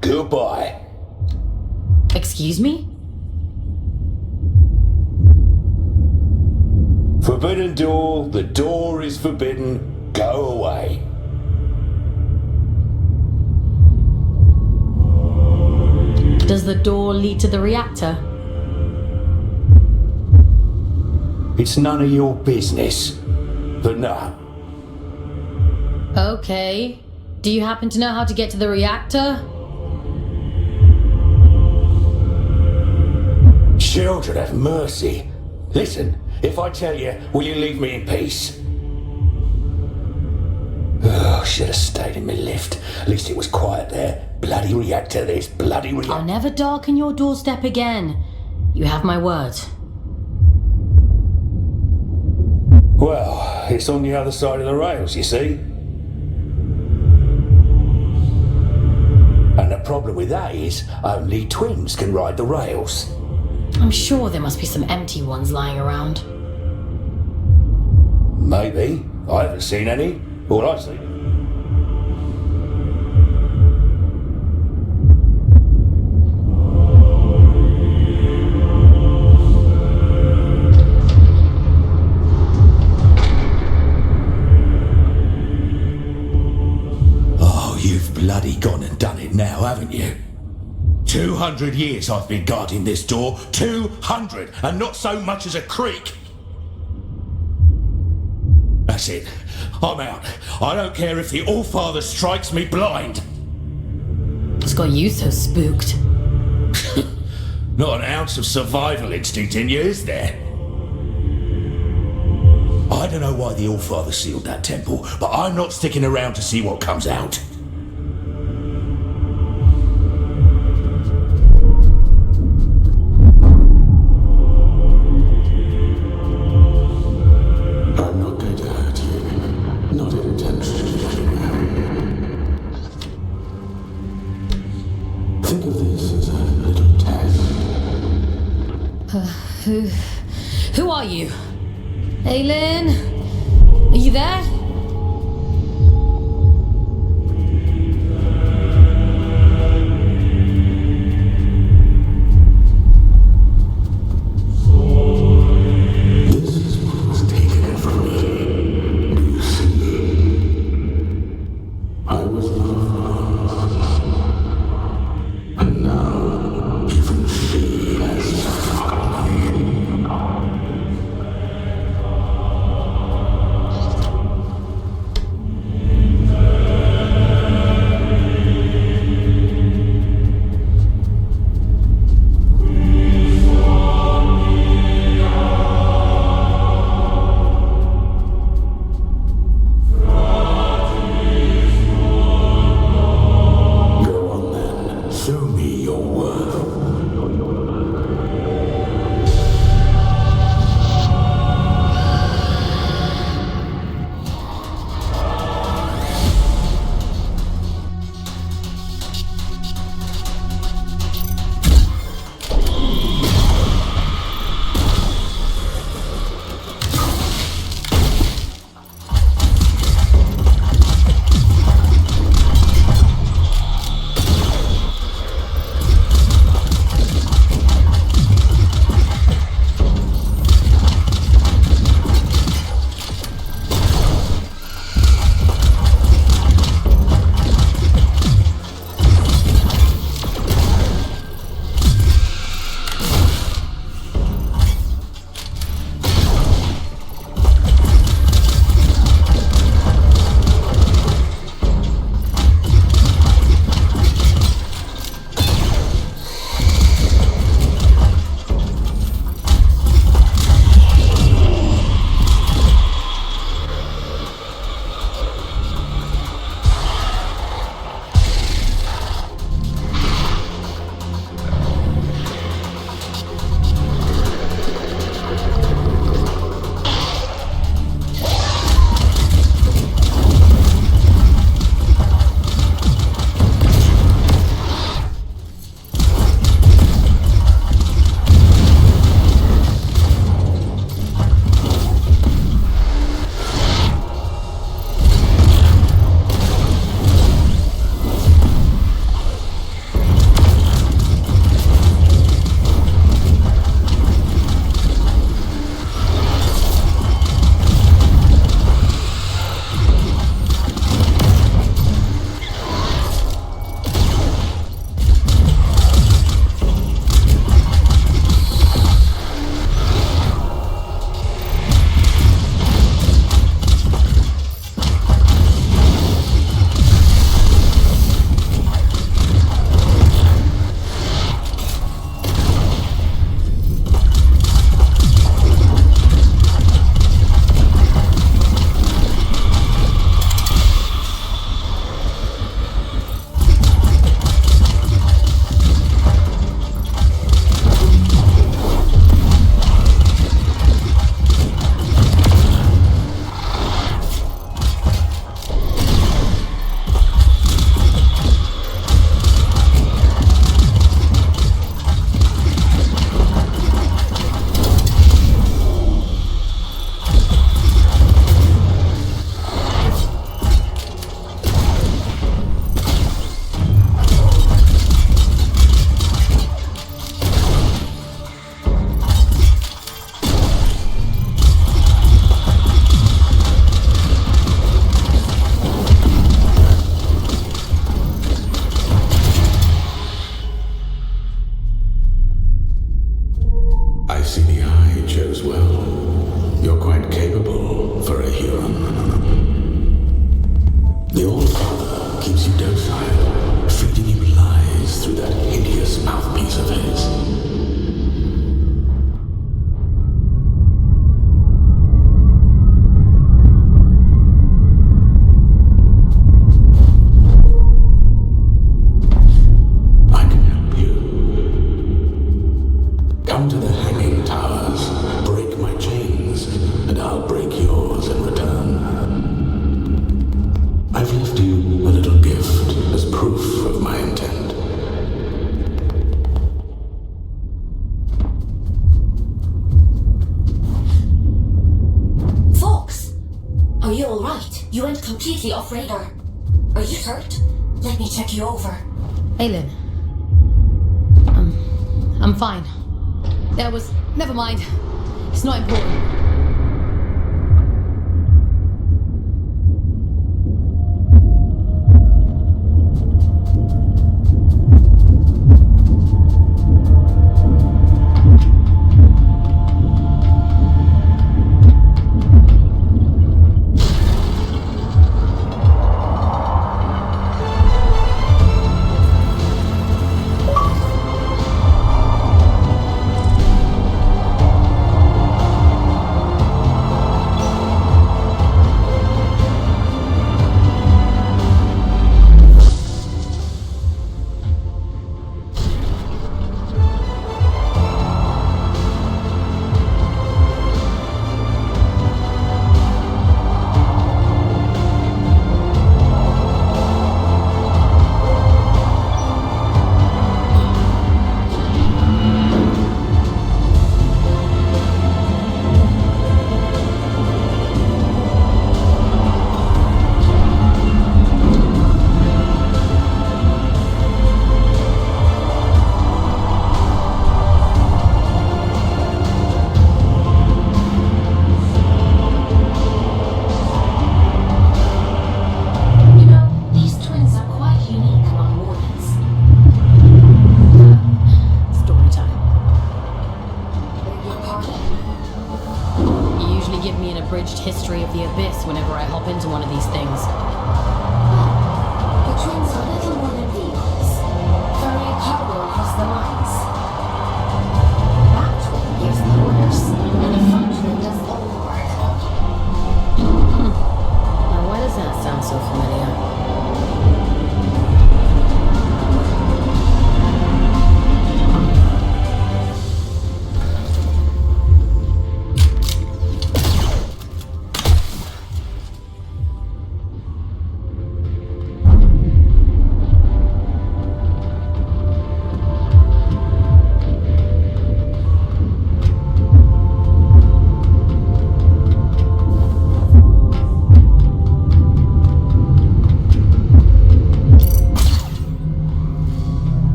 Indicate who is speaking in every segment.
Speaker 1: Goodbye.
Speaker 2: Excuse me?
Speaker 1: Forbidden door, the door is forbidden, go away.
Speaker 2: Does the door lead to the reactor?
Speaker 1: It's none of your business. But no.
Speaker 2: Okay. Do you happen to know how to get to the reactor?
Speaker 1: Children have mercy. Listen, if I tell you, will you leave me in peace? Oh, should have stayed in my lift. At least it was quiet there. Bloody reactor, this bloody reactor.
Speaker 2: I'll never darken your doorstep again. You have my word.
Speaker 1: Well, it's on the other side of the rails, you see. And the problem with that is, only twins can ride the rails.
Speaker 2: I'm sure there must be some empty ones lying around.
Speaker 1: Maybe. I haven't seen any. All I've seen. Oh, you've bloody gone and done it now, haven't you? 200 years I've been guarding this door. 200! And not so much as a creak! That's it. I'm out. I don't care if the Allfather strikes me blind.
Speaker 2: What's got you so spooked?
Speaker 1: Not an ounce of survival instinct in you, is there? I don't know why the Allfather sealed that temple, but I'm not sticking around to see what comes out.
Speaker 3: I'm not going to hurt you. Not intentionally, anyway. Think of this as a little test.
Speaker 2: Who are you? Aylin? Are you there?
Speaker 3: This is what was taken from me. Do you see? I was lost. And now, even she has forgotten. Go on then. Show me your work. mouthpiece of his. I can help you. Come to the hanging towers, break my chains, and I'll break yours in return. I've left you a little gift as proof of my intent.
Speaker 4: Fox! Are you alright? You went completely off radar. Are you hurt? Let me check you over.
Speaker 2: Aylin. I'm fine. Never mind. It's not important. History of the Abyss whenever I hop into one of these things.
Speaker 4: The twins are little more than vehicles, ferrying cargo across the lines. That twin gives the orders, and the front twin does all the work.
Speaker 2: Now why does that sound so familiar?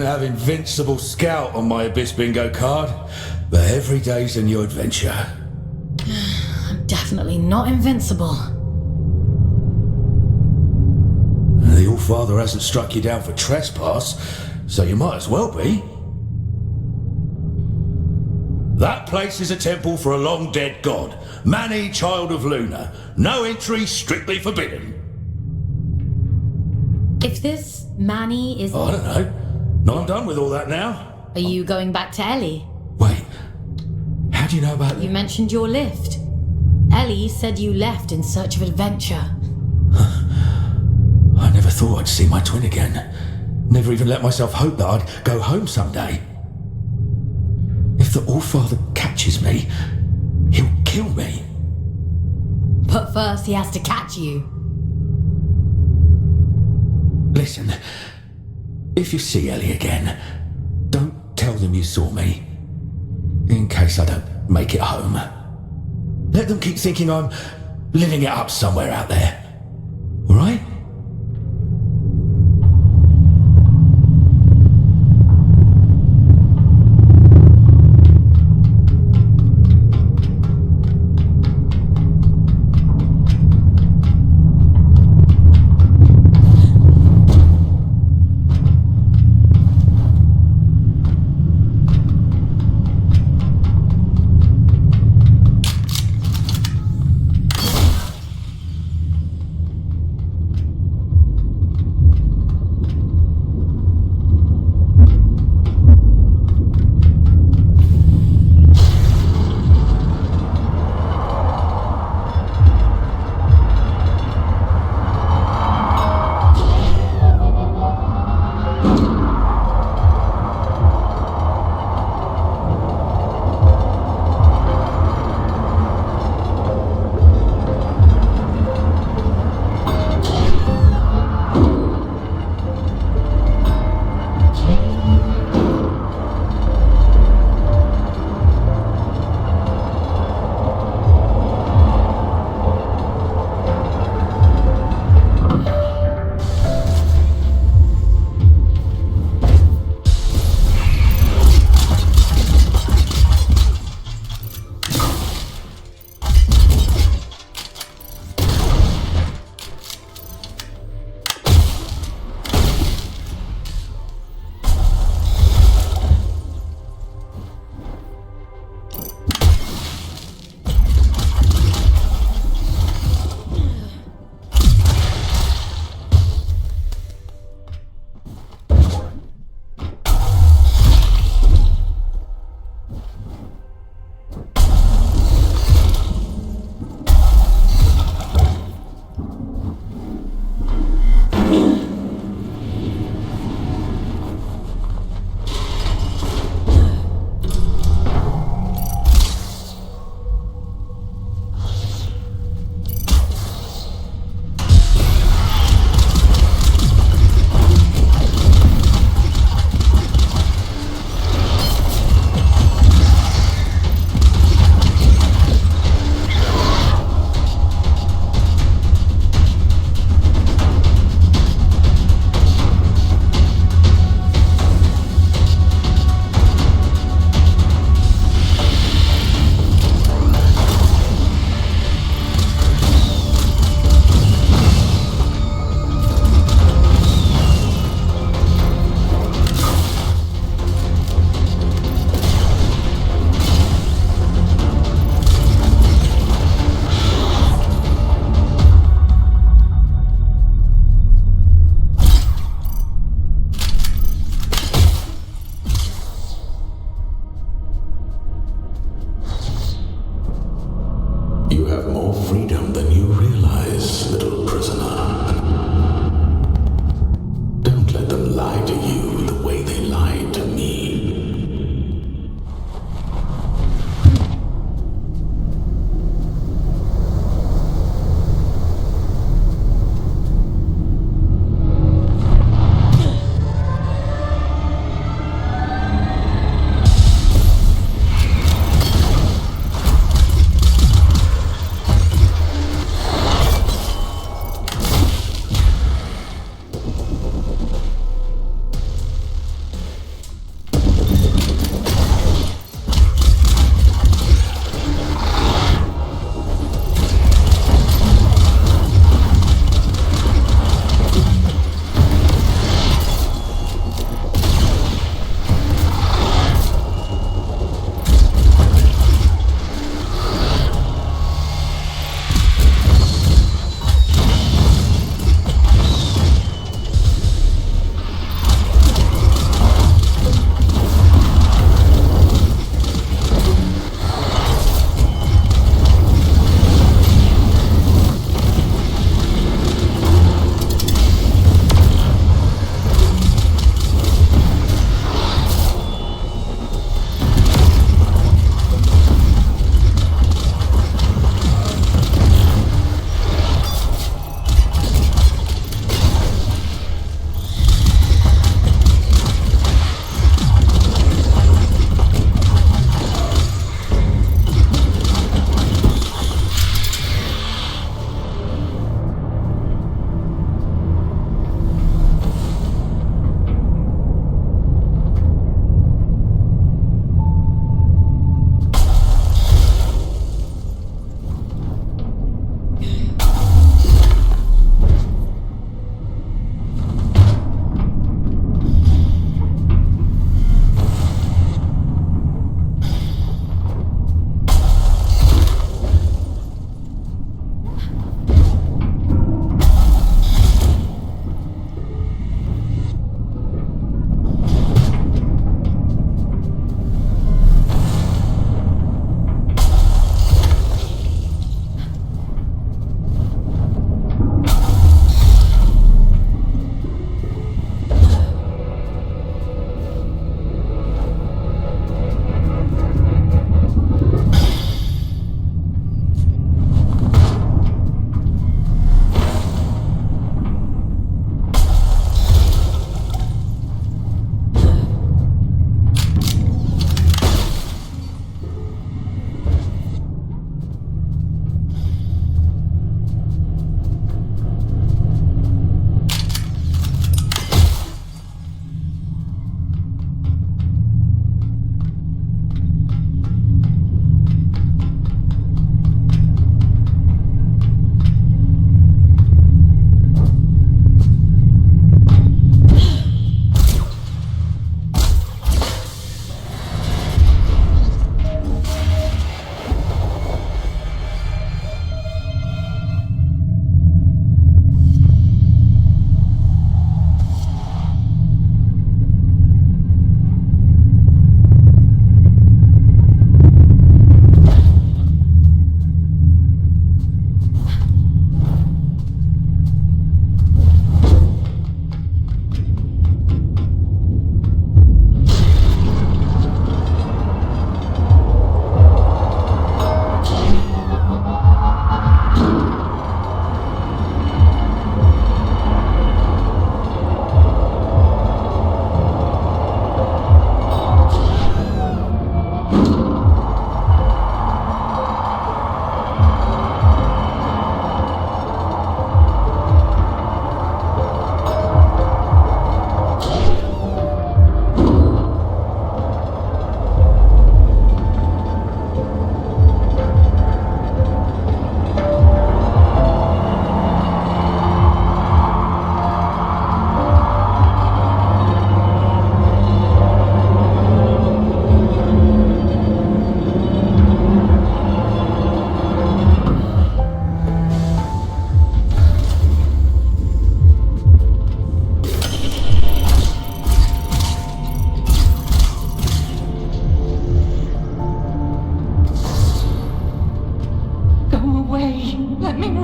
Speaker 1: Have Invincible Scout on my Abyss bingo card, but every day's a new adventure.
Speaker 2: I'm definitely not invincible.
Speaker 1: The All-Father hasn't struck you down for trespass, so you might as well be. That place is a temple for a long-dead god. Mani, child of Luna. No entry, strictly forbidden.
Speaker 2: If this Manny is...
Speaker 1: I don't know. No, I'm done with all that now.
Speaker 2: Are you going back to Ellie?
Speaker 1: Wait. How do you know about
Speaker 2: You mentioned your lift. Ellie said you left in search of adventure.
Speaker 1: I never thought I'd see my twin again. Never even let myself hope that I'd go home someday. If the Allfather catches me, he'll kill me.
Speaker 2: But first he has to catch you.
Speaker 1: Listen, if you see Ellie again, don't tell them you saw me. In case I don't make it home. Let them keep thinking I'm living it up somewhere out there. All right?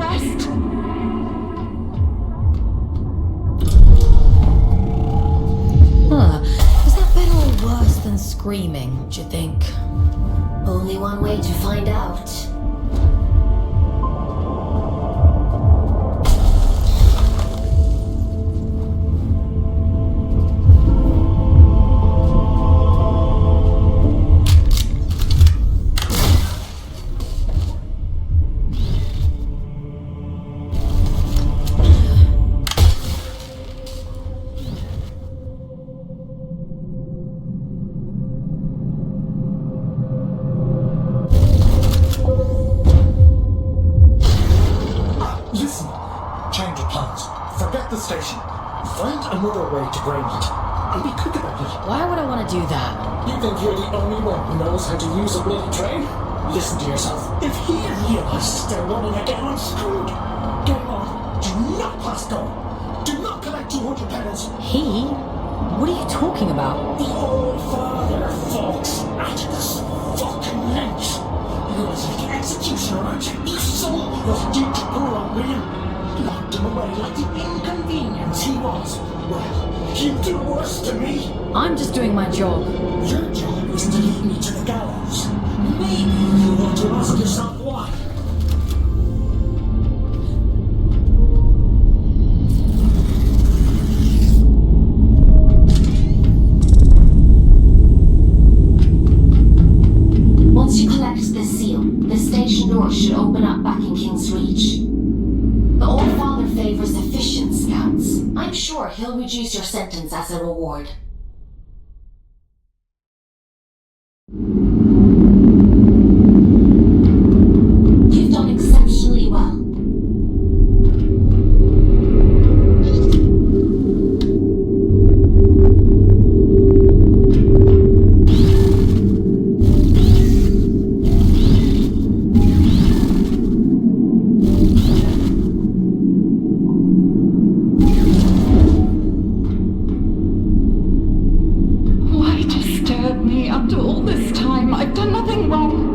Speaker 5: rest.
Speaker 2: Huh. Is that better or worse than screaming, do you think?
Speaker 4: Only one way to find out.
Speaker 6: Listen, change of plans. Forget the station. Find another way to Greymont. And be quick about it.
Speaker 2: Why would I want to do that?
Speaker 6: You think you're the only one who knows how to use a bloody train? Listen to yourself. If he realizes they're running again, I'm screwed. Greymont, do not pass go. Do not collect 200 pennies.
Speaker 2: He? What are you talking about?
Speaker 6: The old father, folks. At this fucking length. He was like an executioner, aren't you? You saw what he did to poor old William. Locked him away like the inconvenience he was. Well, he'd do worse to me.
Speaker 2: I'm just doing my job.
Speaker 6: Your job is to lead me to the gallows. Maybe you want to ask yourself why.
Speaker 4: Once you collect this seal, the station doors should open up back in King's Reach. The Old Father favors efficient scouts. I'm sure he'll reduce your sentence as a reward. You've done exceptionally well.
Speaker 5: Why disturb me after all this time? I've done nothing wrong.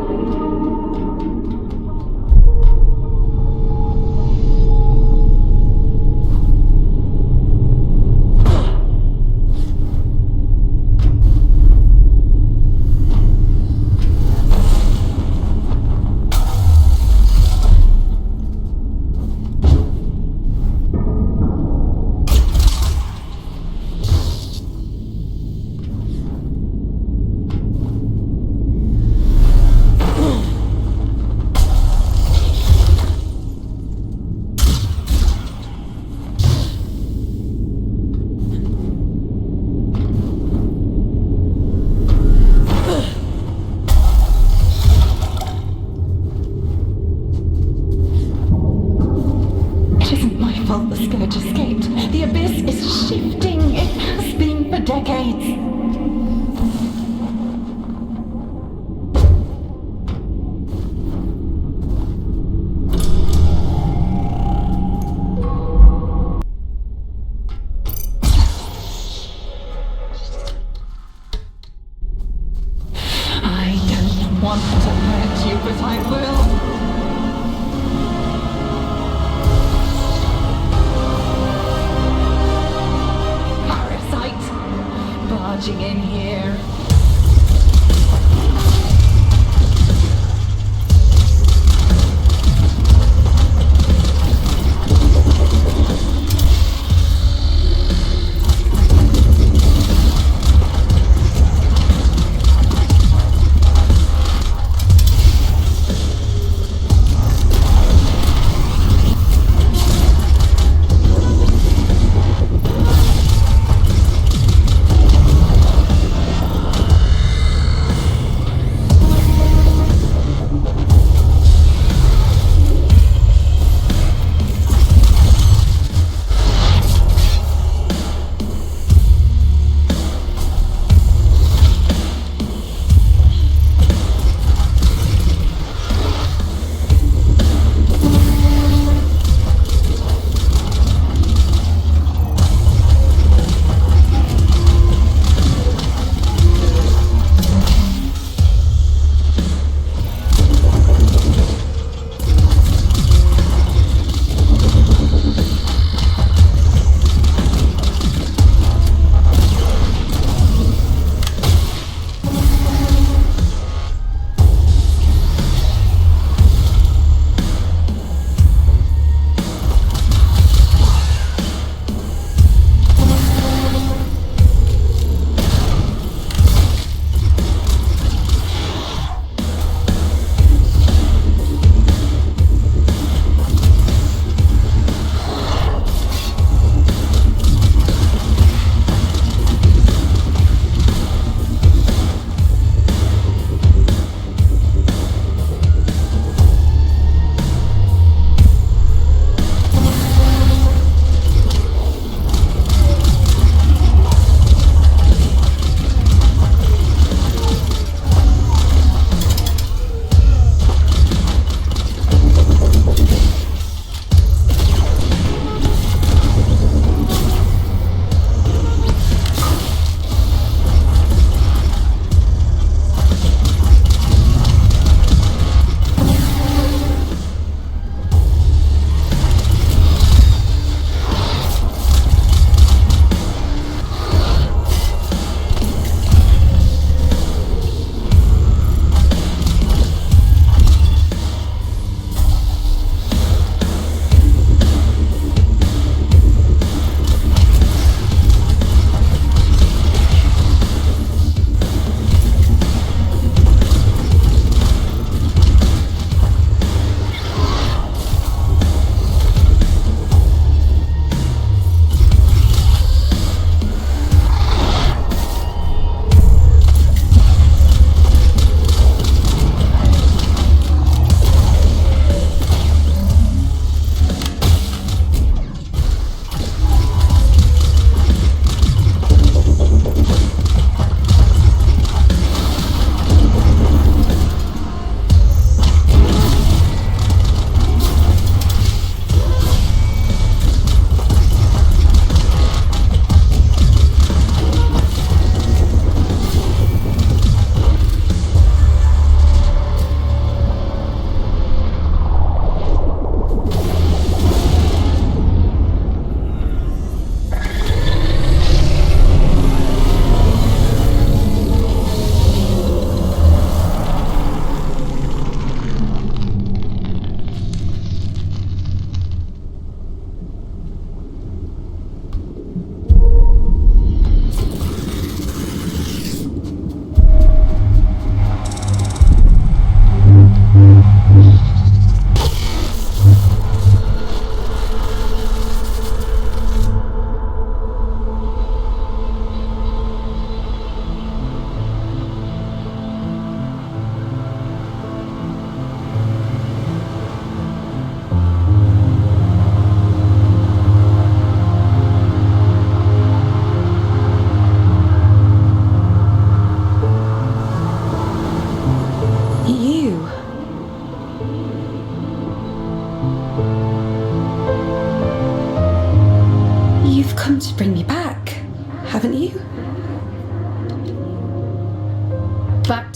Speaker 5: It isn't my fault the Scourge escaped. The abyss is shifting. It has been for decades. I don't want to hurt you, but I will. Parasite, barging in here.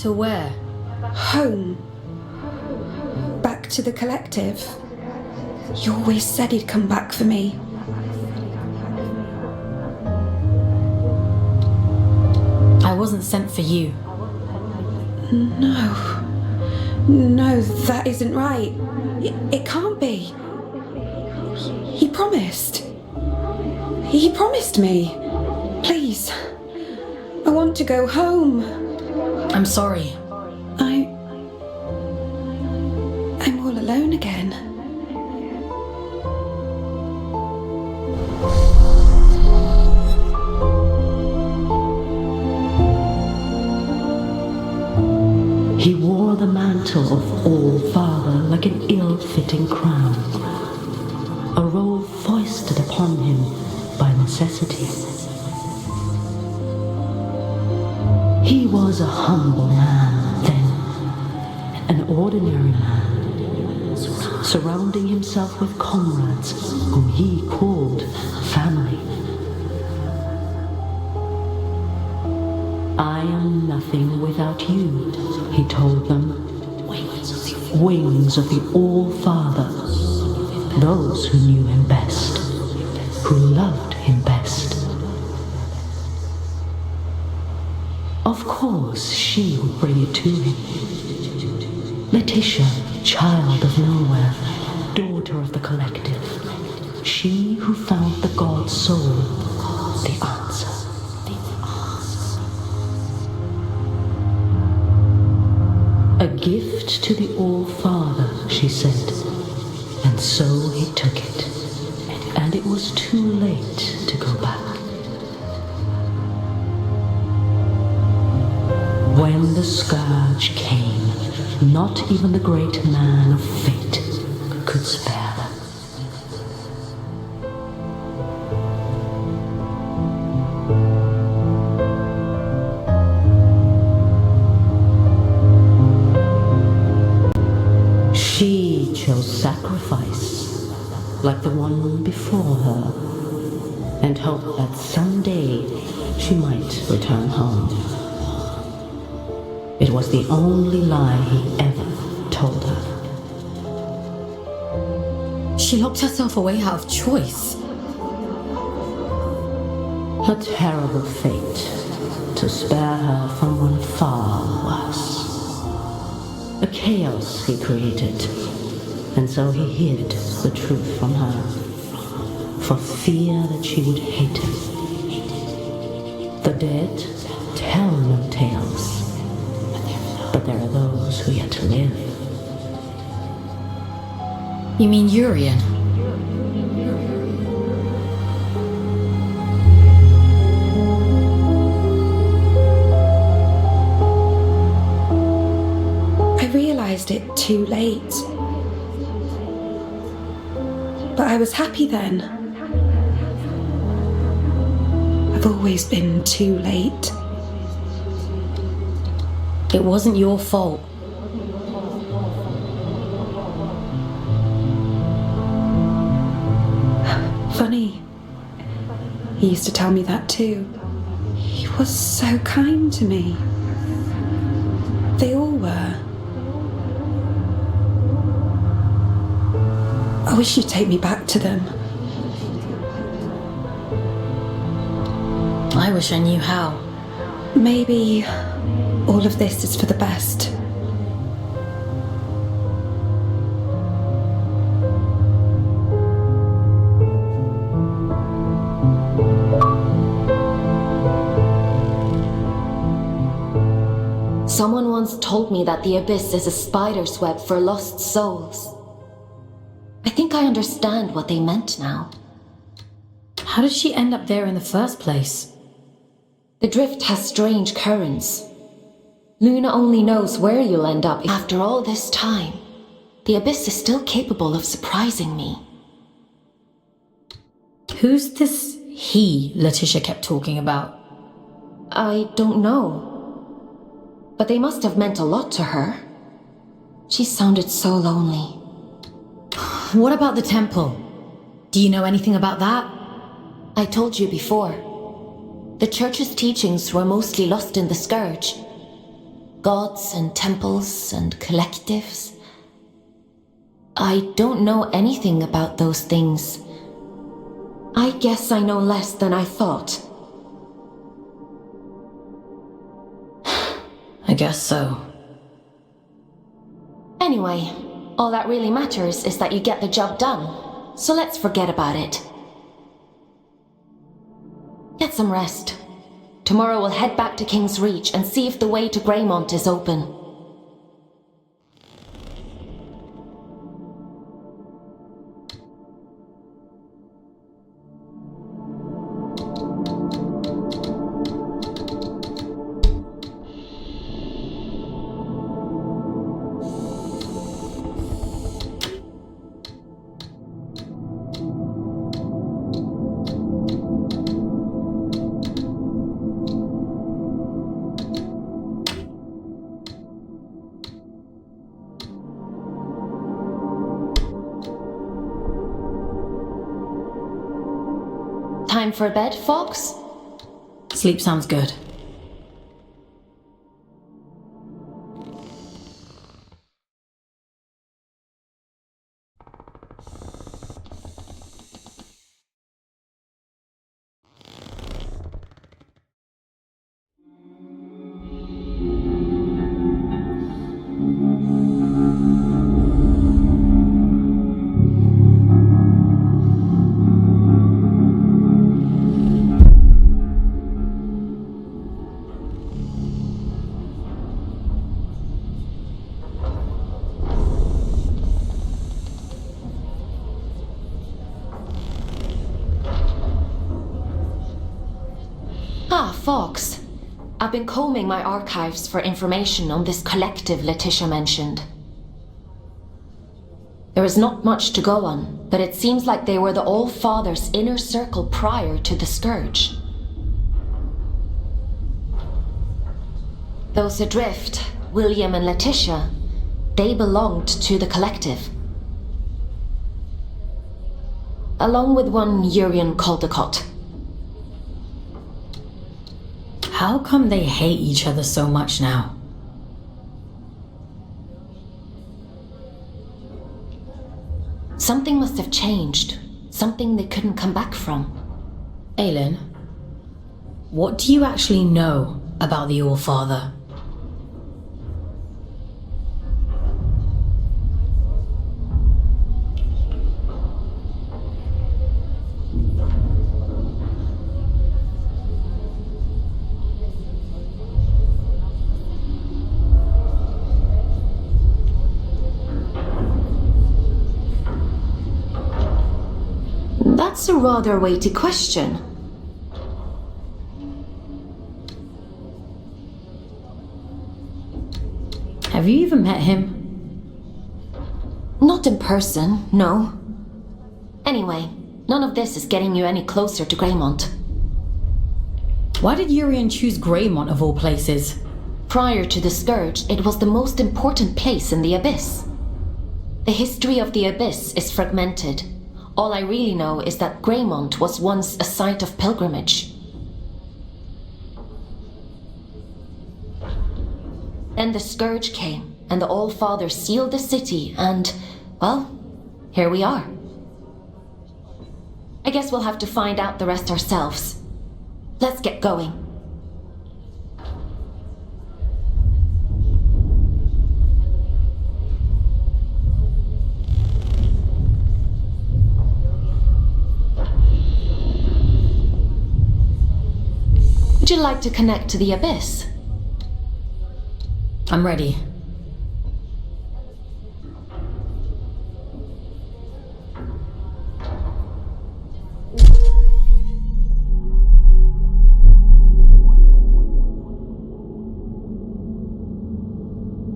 Speaker 2: to where?
Speaker 7: Home. Back to the collective. You always said he'd come back for me.
Speaker 2: I wasn't sent for you.
Speaker 7: No. No, that isn't right. It can't be. He promised. He promised me. Please. I want to go home.
Speaker 2: I'm sorry.
Speaker 7: I'm all alone again.
Speaker 5: He wore the mantle of All-Father like an ill-fitting crown, a role foisted upon him by necessity. He was a humble man then, an ordinary man, surrounding himself with comrades whom he called family. I am nothing without you, he told them. Wings of the All-Father, those who knew him best, who loved him best. Of course, she would bring it to him. Letitia, child of nowhere, daughter of the collective, she who found the God's soul, the answer. A gift to the All-Father, she said, and so he took it, and it was too late to go back. When the Scourge came, not even the great man of fate could spare them. She chose sacrifice, like the one before her, and hoped that someday she might return home. It was the only lie he ever told her.
Speaker 2: She locked herself away out of choice.
Speaker 5: A terrible fate to spare her from one far worse. A chaos he created, and so he hid the truth from her, for fear that she would hate him. The dead tell no tales, but there are those who yet to live.
Speaker 2: You mean Urian?
Speaker 7: I realized it too late. But I was happy then. I've always been too late.
Speaker 2: It wasn't your fault.
Speaker 7: Funny. He used to tell me that too. He was so kind to me. They all were. I wish you'd take me back to them.
Speaker 2: I wish I knew how.
Speaker 7: Maybe all of this is for the best.
Speaker 4: Someone once told me that the Abyss is a spider's web for lost souls. I think I understand what they meant now.
Speaker 2: How did she end up there in the first place?
Speaker 4: The drift has strange currents. Luna only knows where you'll end up. After all this time, the Abyss is still capable of surprising me.
Speaker 2: Who's this he Letitia kept talking about?
Speaker 4: I don't know. But they must have meant a lot to her. She sounded so lonely.
Speaker 2: What about the temple? Do you know anything about that?
Speaker 4: I told you before. The church's teachings were mostly lost in the Scourge. Gods and temples and collectives. I don't know anything about those things. I guess I know less than I thought.
Speaker 2: I guess so.
Speaker 4: Anyway, all that really matters is that you get the job done. So let's forget about it. Get some rest. Tomorrow we'll head back to King's Reach and see if the way to Greymont is open. Time for bed, Fox?
Speaker 2: Sleep sounds good.
Speaker 4: Ah, Fox. I've been combing my archives for information on this collective Letitia mentioned. There is not much to go on, but it seems like they were the All-Father's inner circle prior to the Scourge. Those adrift, William and Letitia, they belonged to the collective. Along with one Urian Caldecott.
Speaker 2: How come they hate each other so much now?
Speaker 4: Something must have changed. Something they couldn't come back from.
Speaker 2: Aylin, what do you actually know about the All-Father?
Speaker 4: That's a rather weighty question.
Speaker 2: Have you even met him?
Speaker 4: Not in person, no. Anyway, none of this is getting you any closer to Greymont.
Speaker 2: Why did Urian choose Greymont of all places?
Speaker 4: Prior to the Scourge, it was the most important place in the Abyss. The history of the Abyss is fragmented. All I really know is that Greymont was once a site of pilgrimage. Then the Scourge came, and the All-Father sealed the city, and, well, here we are. I guess we'll have to find out the rest ourselves. Let's get going. Would you like to connect to the Abyss?
Speaker 2: I'm ready.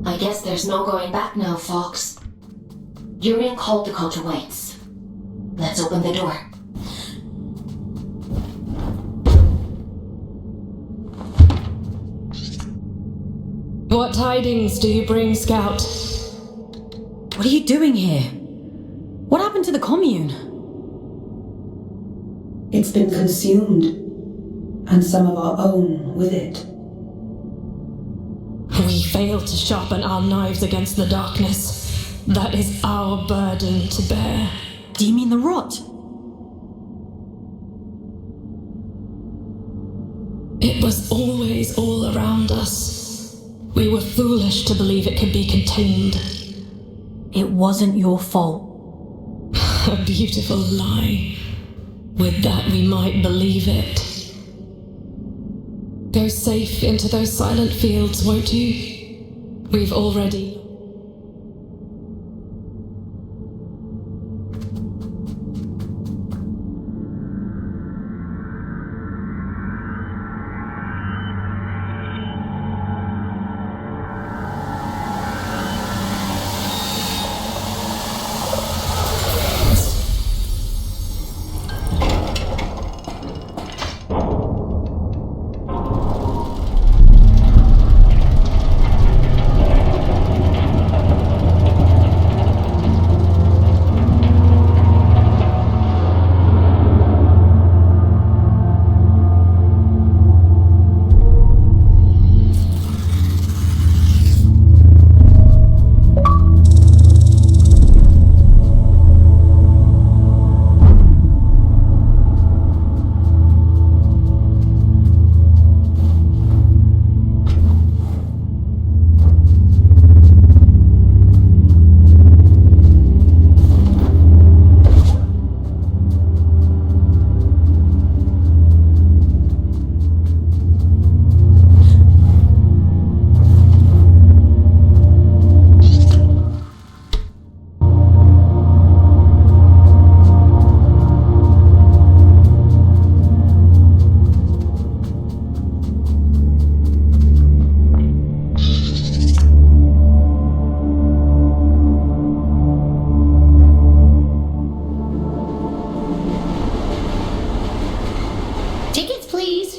Speaker 4: I guess there's no going back now, Fox. Urian Caldecott awaits. Let's open the door.
Speaker 8: What tidings do you bring, Scout?
Speaker 2: What are you doing here? What happened to the commune?
Speaker 7: It's been consumed, and some of our own with it.
Speaker 8: We fail to sharpen our knives against the darkness, that is our burden to bear.
Speaker 2: Do you mean the rot?
Speaker 8: It was always all around us. We were foolish to believe it could be contained.
Speaker 2: It wasn't your fault.
Speaker 8: A beautiful lie. With that we might believe it. Go safe into those silent fields, won't you? We've already...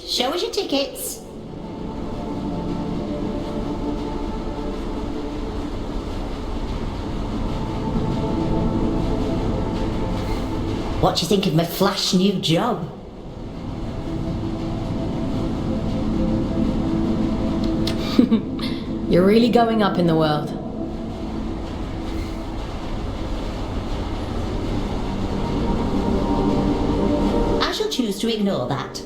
Speaker 9: Show us your tickets. What do you think of my flash new job?
Speaker 2: You're really going up in the world.
Speaker 9: I shall choose to ignore that.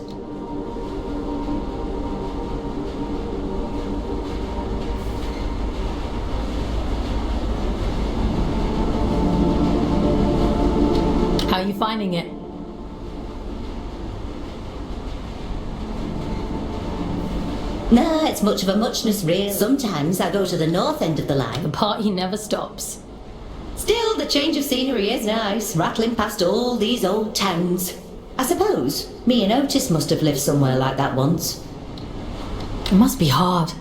Speaker 2: How are you finding it?
Speaker 9: Nah, it's much of a muchness, really. Sometimes I go to the north end of the line.
Speaker 2: The party never stops.
Speaker 9: Still, the change of scenery is nice, rattling past all these old towns. I suppose me and Otis must have lived somewhere like that once.
Speaker 2: It must be hard,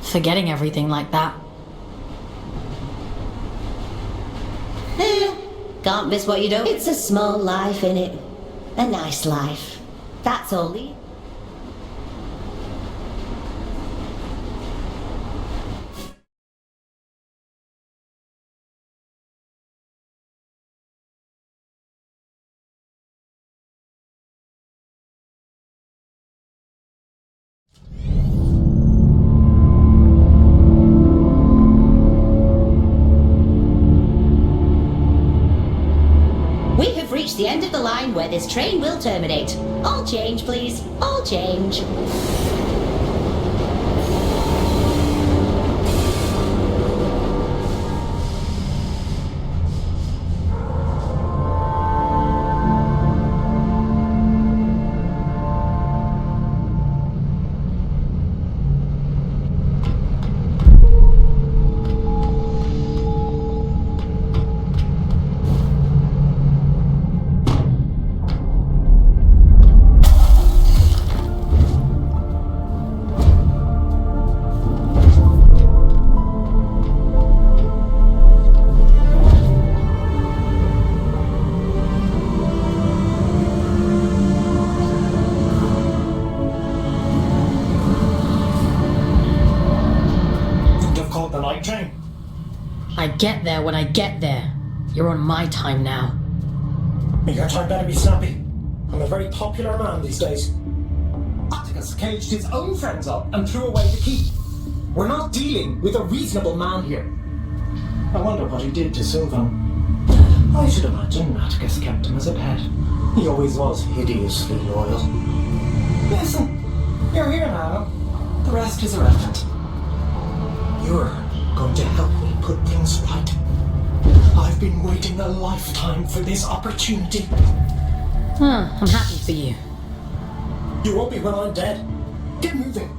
Speaker 2: forgetting everything like that.
Speaker 9: Can't miss what you don't. It's a small life, innit? A nice life. That's all. We have reached the end of the line where this train will terminate. All change, please. All change.
Speaker 2: I get there when I get there. You're on my time now.
Speaker 6: Your time better be snappy. I'm a very popular man these days. Atticus caged his own friends up and threw away the key. We're not dealing with a reasonable man here. I wonder what he did to Sylvan. I should imagine Atticus kept him as a pet. He always was hideously loyal. Listen, you're here now. The rest is irrelevant. You're going to help me put things right. I've been waiting a lifetime for this opportunity.
Speaker 2: I'm happy for you.
Speaker 6: You won't be when I'm dead. Get moving.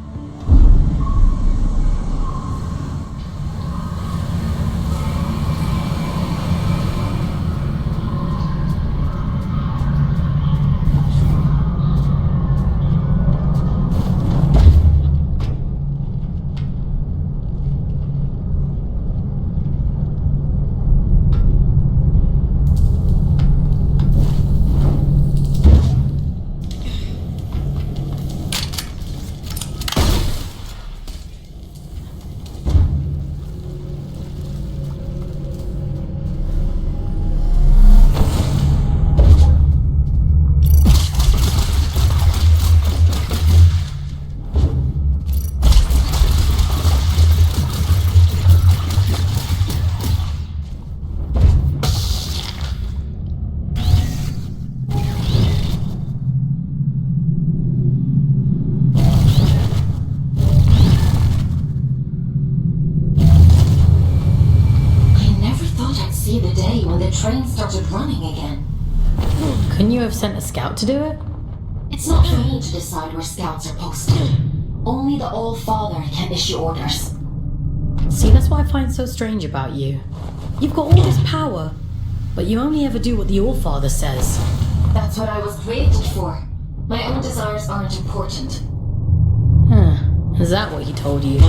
Speaker 4: Train started running again.
Speaker 2: Couldn't you have sent a scout to do it?
Speaker 4: It's not for me to decide where scouts are posted. Only the All-Father can issue orders.
Speaker 2: See, that's what I find so strange about you. You've got all this power, but you only ever do what the All-Father says.
Speaker 4: That's what I was created for. My own desires aren't important.
Speaker 2: Is that what he told you?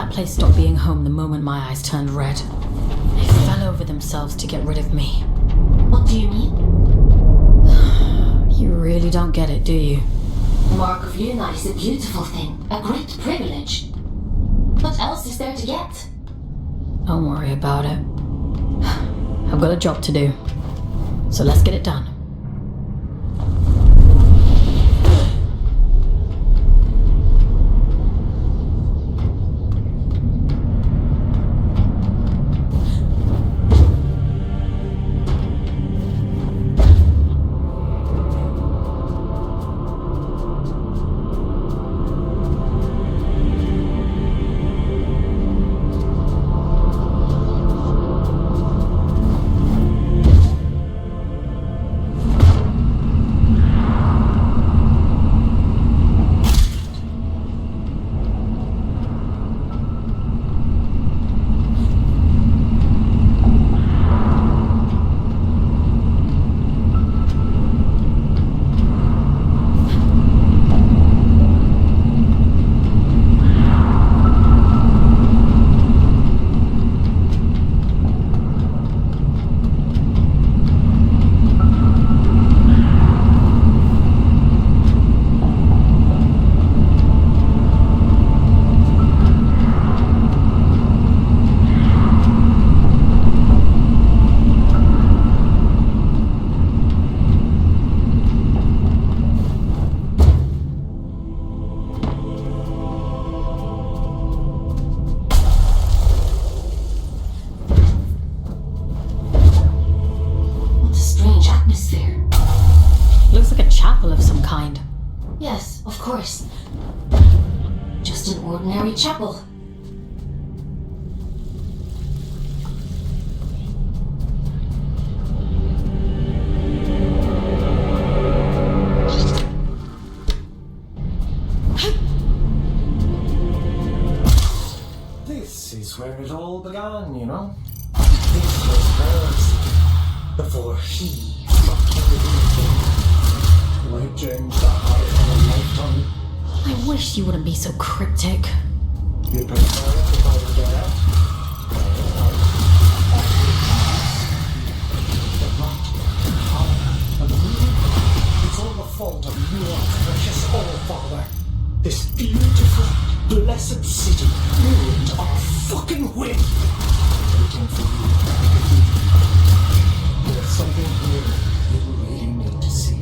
Speaker 2: Place stopped being home the moment my eyes turned red. They fell over themselves to get rid of me.
Speaker 4: What do you mean?
Speaker 2: You really don't get it, do you?
Speaker 4: The Mark of Unite is a beautiful thing, a great privilege. What else is there to get?
Speaker 2: Don't worry about it. I've got a job to do, so let's get it done.
Speaker 4: atmosphere.
Speaker 2: Looks like a chapel of some kind.
Speaker 4: Yes, of course. Just an ordinary chapel.
Speaker 6: This is where it all began, you know? This was hers. Before he fucking everything. My dreams that hard in a lifetime.
Speaker 2: I wish you wouldn't be so cryptic.
Speaker 6: You prefer it if I were dead? The rot, the horror, and the moving. It's all the fault of your precious All-Father. This beautiful, blessed city ruined our fucking win. Waiting for you. There's something here you really need to see.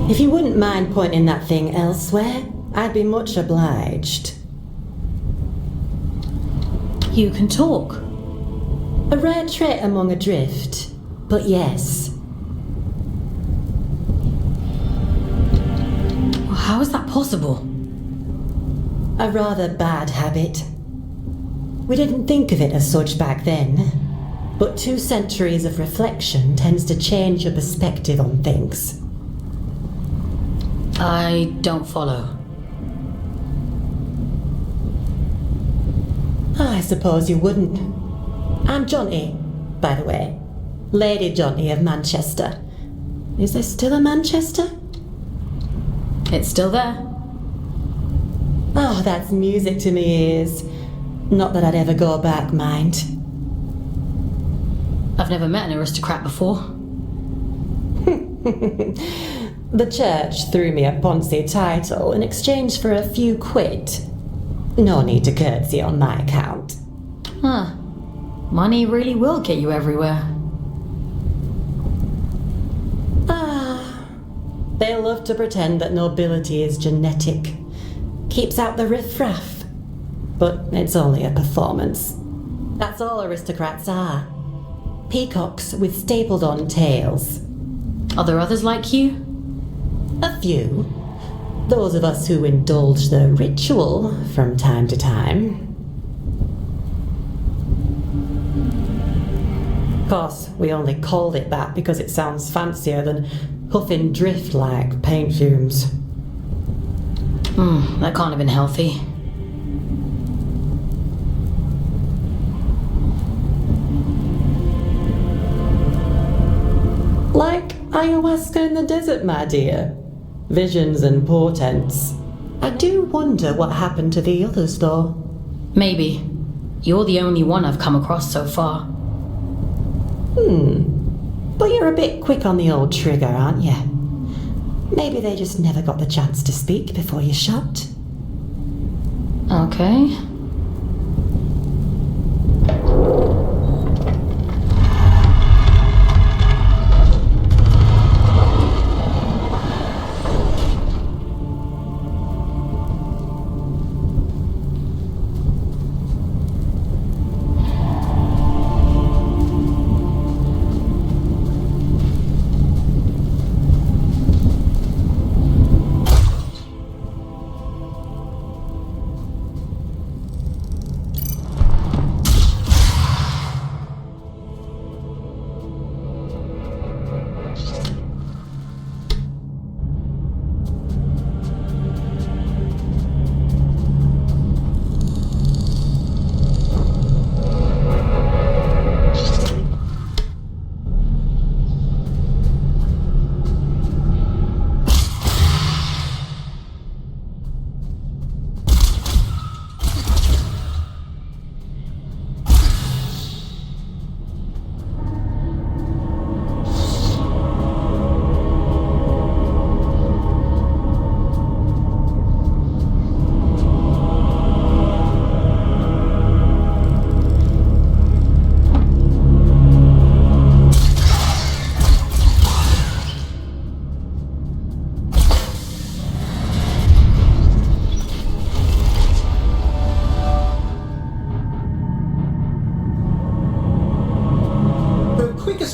Speaker 9: If you wouldn't mind pointing that thing elsewhere, I'd be much obliged.
Speaker 2: You can talk.
Speaker 9: A rare trait among a drift, but yes.
Speaker 2: How is that possible?
Speaker 9: A rather bad habit. We didn't think of it as such back then, but 2 centuries of reflection tends to change your perspective on things.
Speaker 2: I don't follow.
Speaker 9: I suppose you wouldn't. I'm Johnny, by the way. Lady Johnny of Manchester. Is there still a Manchester?
Speaker 2: It's still there.
Speaker 9: Oh, that's music to me ears. Not that I'd ever go back, mind.
Speaker 2: I've never met an aristocrat before.
Speaker 9: The church threw me a Ponzi title in exchange for a few quid. No need to curtsy on my account.
Speaker 2: Huh. Money really will get you everywhere.
Speaker 9: They love to pretend that nobility is genetic. Keeps out the riffraff. But it's only a performance. That's all aristocrats are. Peacocks with stapled-on tails.
Speaker 2: Are there others like you?
Speaker 9: A few. Those of us who indulge the ritual from time to time. Of course, we only called it that because it sounds fancier than huffing drift like paint fumes.
Speaker 2: That can't have been healthy.
Speaker 9: Ayahuasca in the desert, my dear. Visions and portents. I do wonder what happened to the others, though.
Speaker 2: Maybe. You're the only one I've come across so far.
Speaker 9: But you're a bit quick on the old trigger, aren't you? Maybe they just never got the chance to speak before you shot.
Speaker 2: Okay.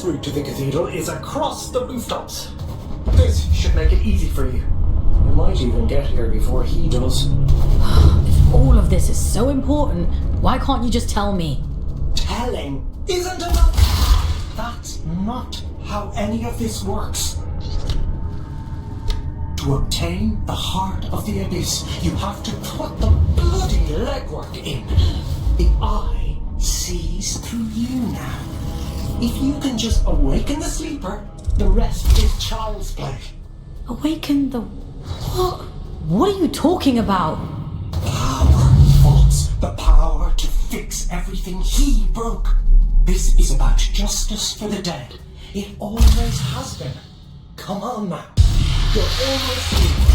Speaker 6: Route to the cathedral is across the rooftops. This should make it easy for you. You might even get here before he does.
Speaker 2: If all of this is so important, why can't you just tell me?
Speaker 6: Telling isn't enough. That's not how any of this works. To obtain the heart of the abyss, you have to put the bloody legwork in. The eye sees through you now. If you can just awaken the sleeper, the rest is child's play.
Speaker 2: Awaken the... What? What are you talking about?
Speaker 6: Power, Fultz. The power to fix everything he broke. This is about justice for the dead. It always has been. Come on now. You're almost here.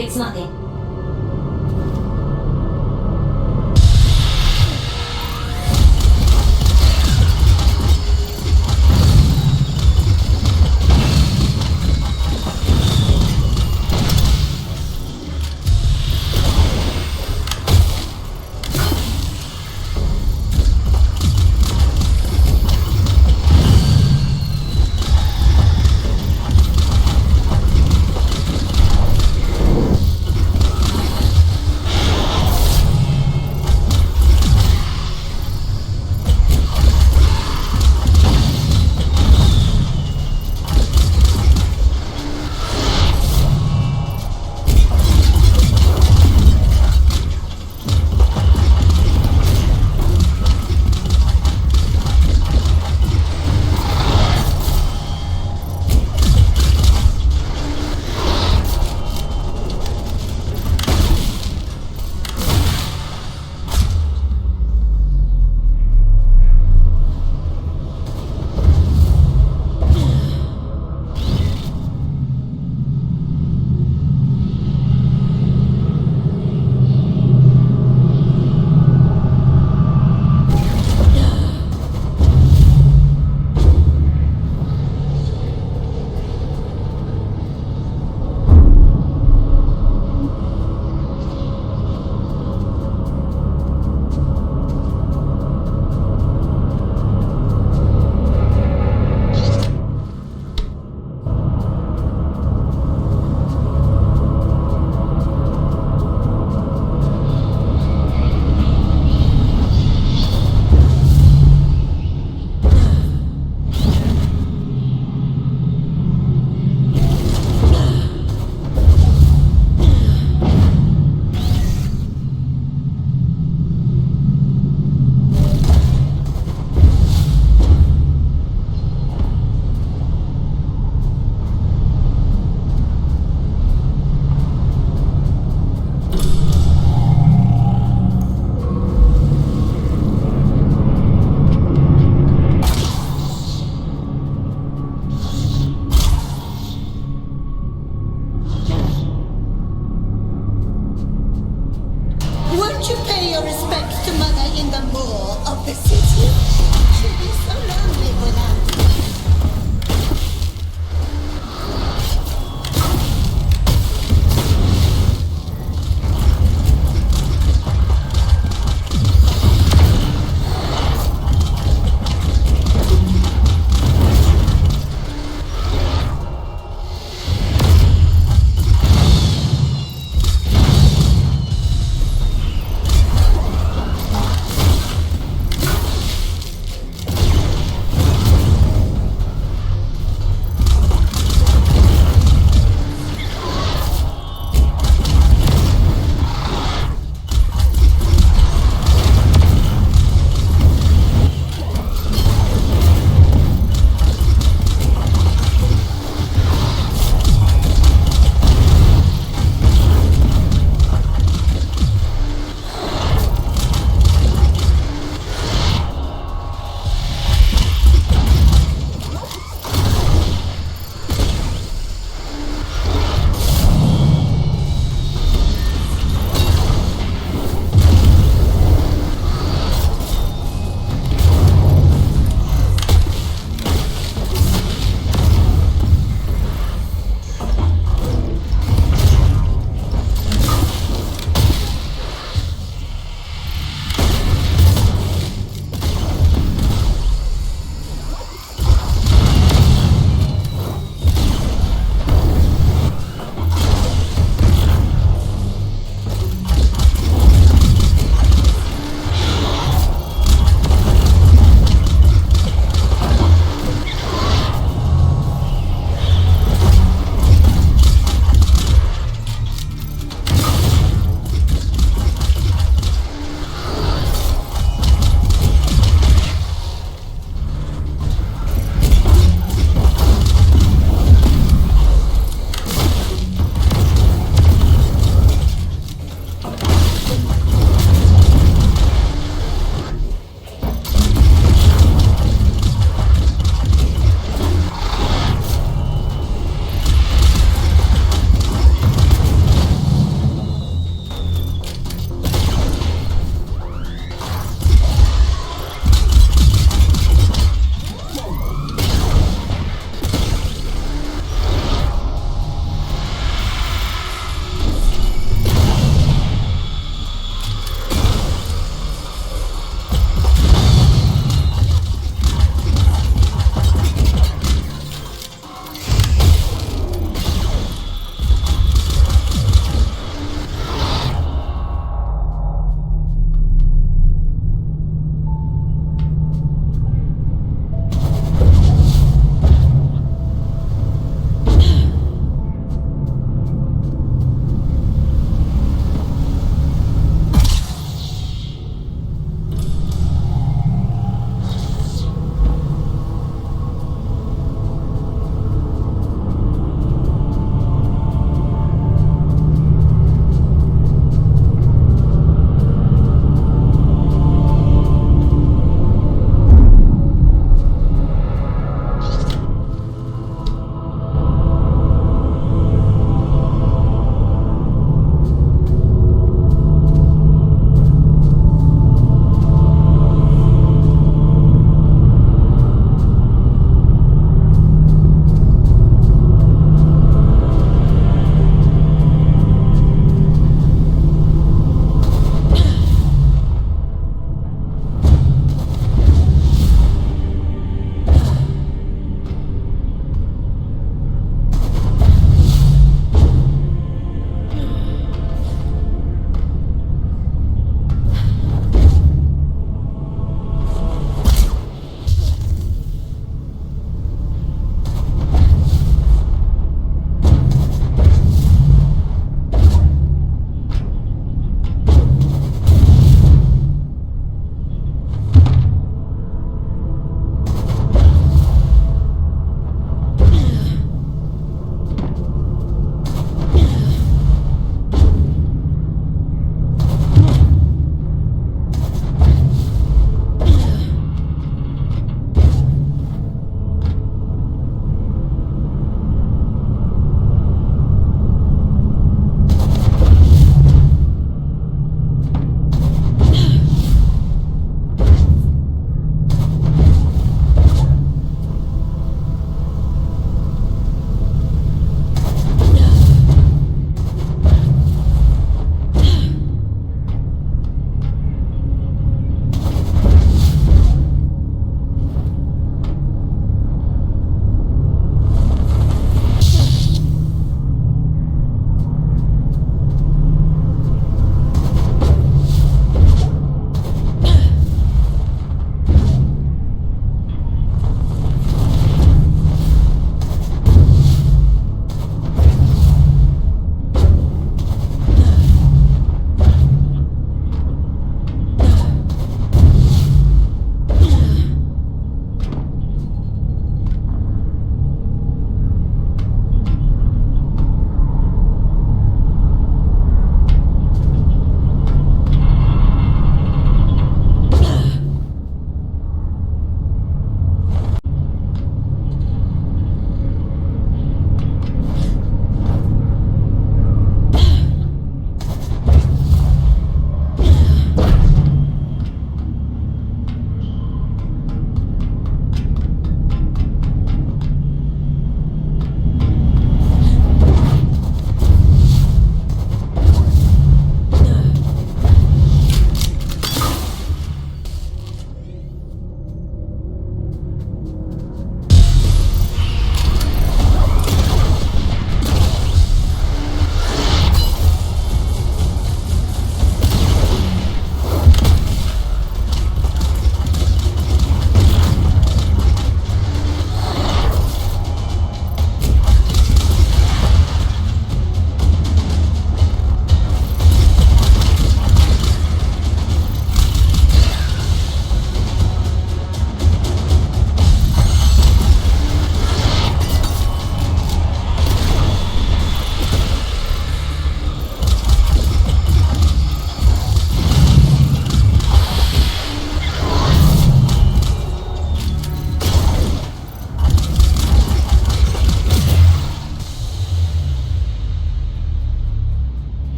Speaker 4: It's nothing.
Speaker 10: Won't you pay your respects to Mother in the moor of the city? She'll be so lonely without you.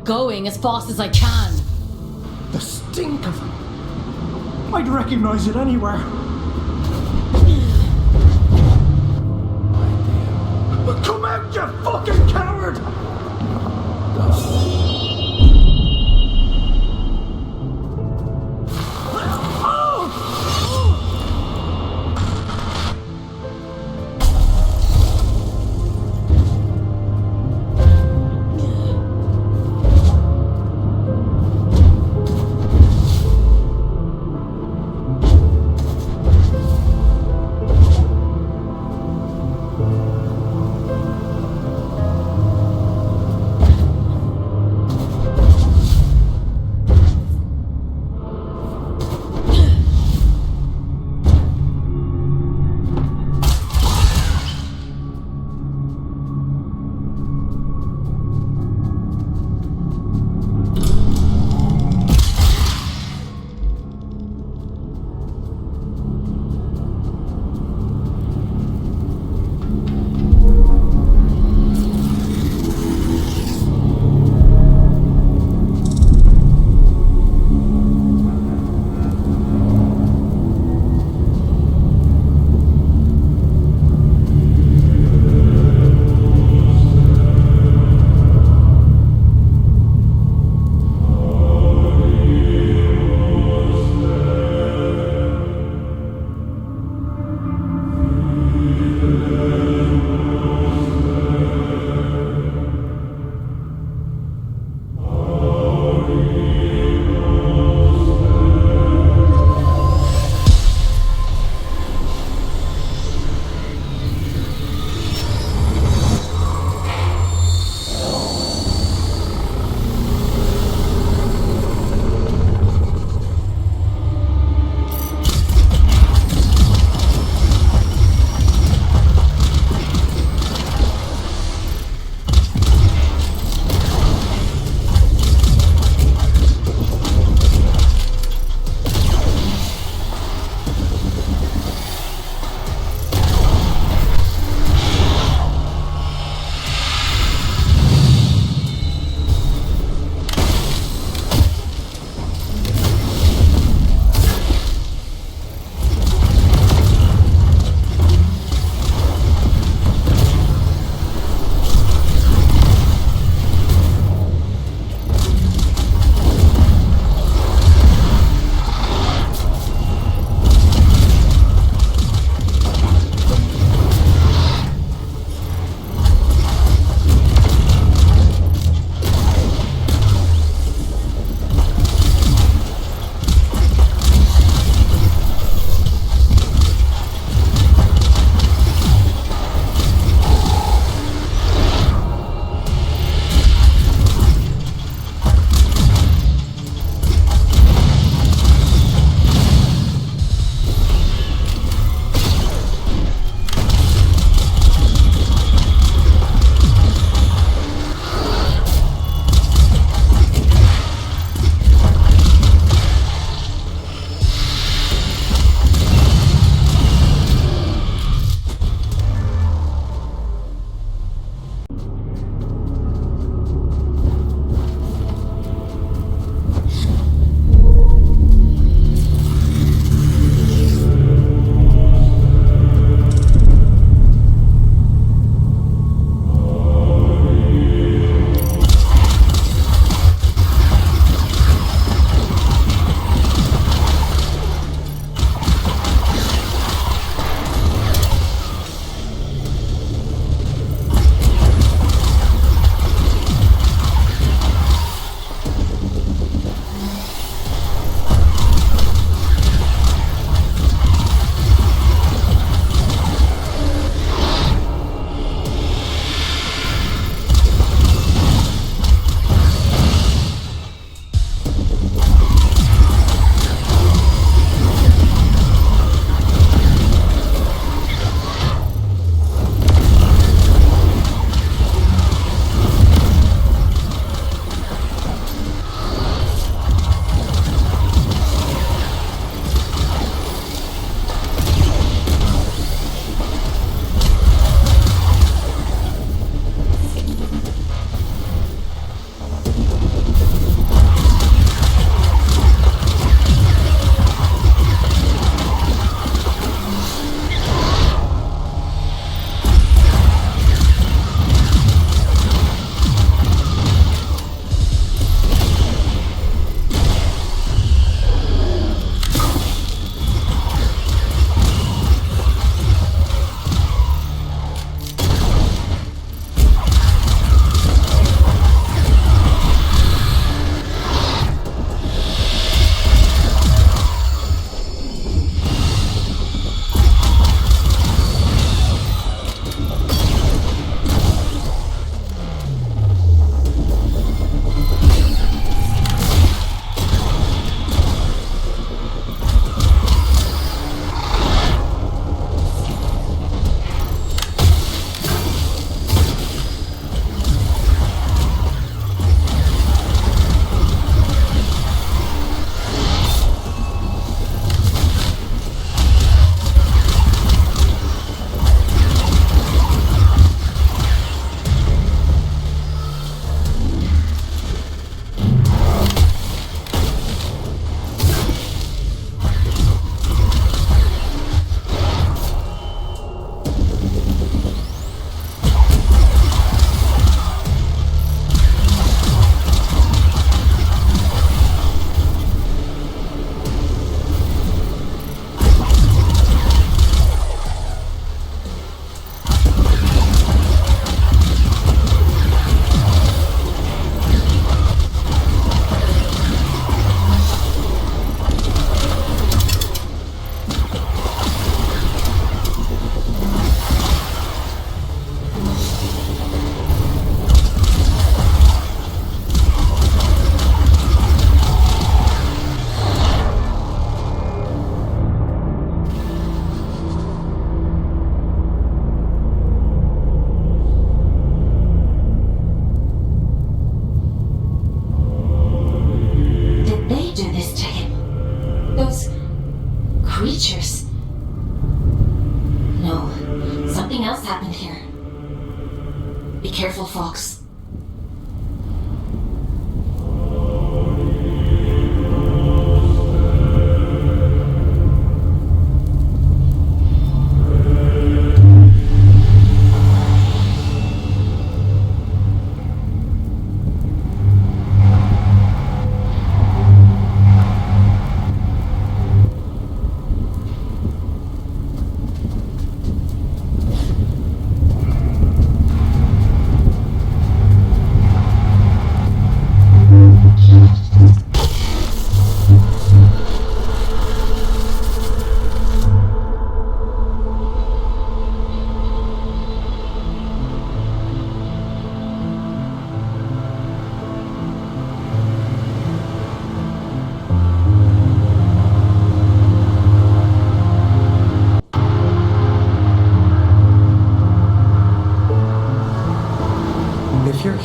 Speaker 2: going as fast as I can.
Speaker 6: The stink of them. I'd recognize it anywhere. Come out, you fucking coward!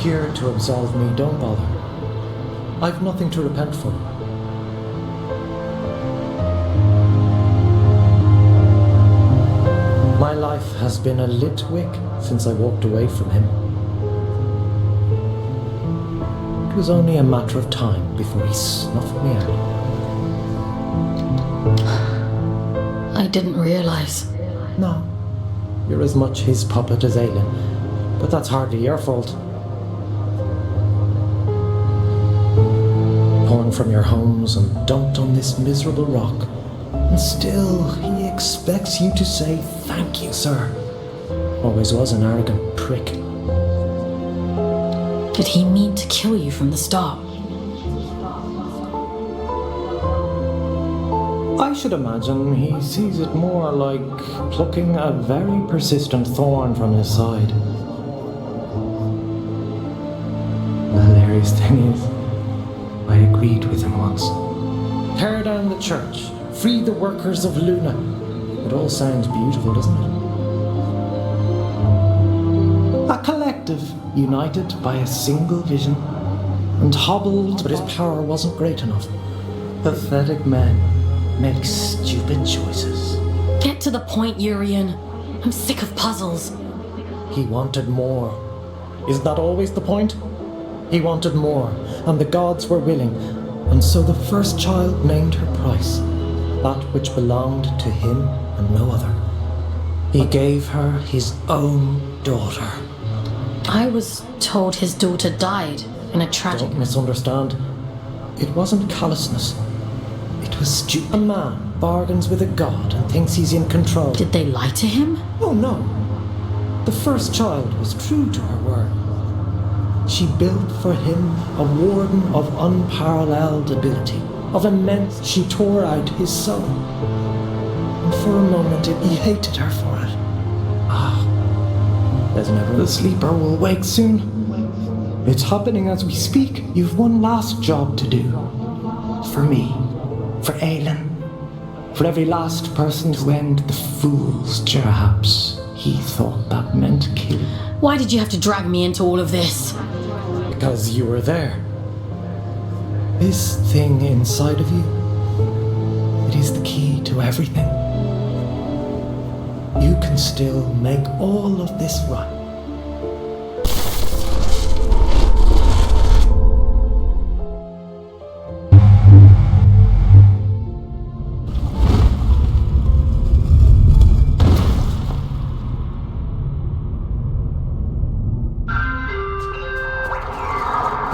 Speaker 11: here to absolve me, don't bother. I've nothing to repent for. My life has been a lit wick since I walked away from him. It was only a matter of time before he snuffed me out.
Speaker 2: I didn't realize.
Speaker 11: No, you're as much his puppet as Aylin, but that's hardly your fault. Torn from your homes and dumped on this miserable rock, and still he expects you to say thank you, sir. Always was an arrogant prick.
Speaker 2: Did he mean to kill you from the start?
Speaker 11: I should imagine he sees it more like plucking a very persistent thorn from his side. The hilarious thing is, I agreed with him once. Tear down the church, free the workers of Luna. It all sounds beautiful, doesn't it? A collective, united by a single vision, and hobbled, but his power wasn't great enough. Pathetic men make stupid choices.
Speaker 2: Get to the point, Urian. I'm sick of puzzles.
Speaker 11: He wanted more. Isn't that always the point? He wanted more, and the gods were willing, and so the first child named her price, that which belonged to him and no other. He gave her his own daughter.
Speaker 2: I was told his daughter died in a tragic...
Speaker 11: Don't misunderstand. It wasn't callousness. It was stupid. A man bargains with a god and thinks he's in control.
Speaker 2: Did they lie to him?
Speaker 11: Oh no. The first child was true to her word. She built for him a warden of unparalleled ability, of immense. She tore out his soul. And for a moment he hated her for it. Ah, there's never the sleeper will wake soon. It's happening as we speak. You've one last job to do. For me. For Aylin. For every last person to end the fools, perhaps. He thought that meant killing.
Speaker 2: Why did you have to drag me into all of this?
Speaker 11: Because you were there. This thing inside of you, it is the key to everything. You can still make all of this right.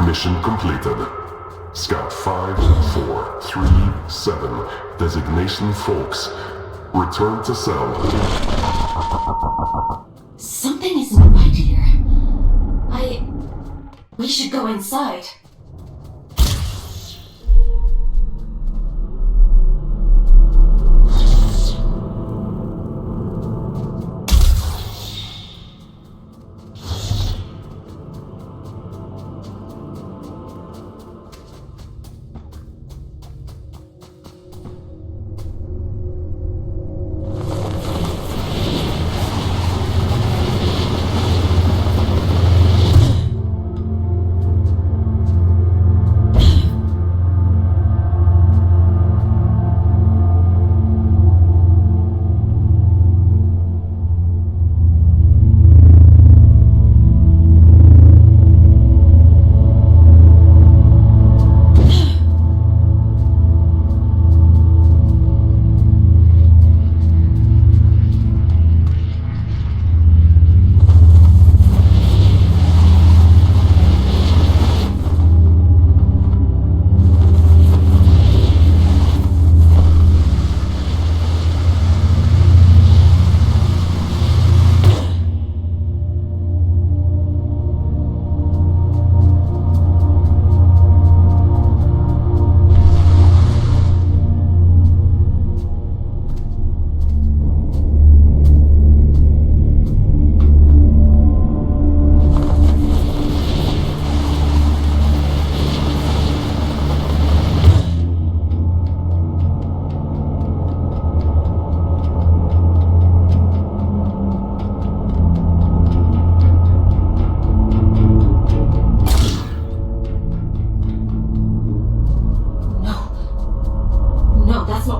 Speaker 12: Mission completed. Scout 5437, designation Folks. Return to cell.
Speaker 4: Something isn't right here. We should go inside.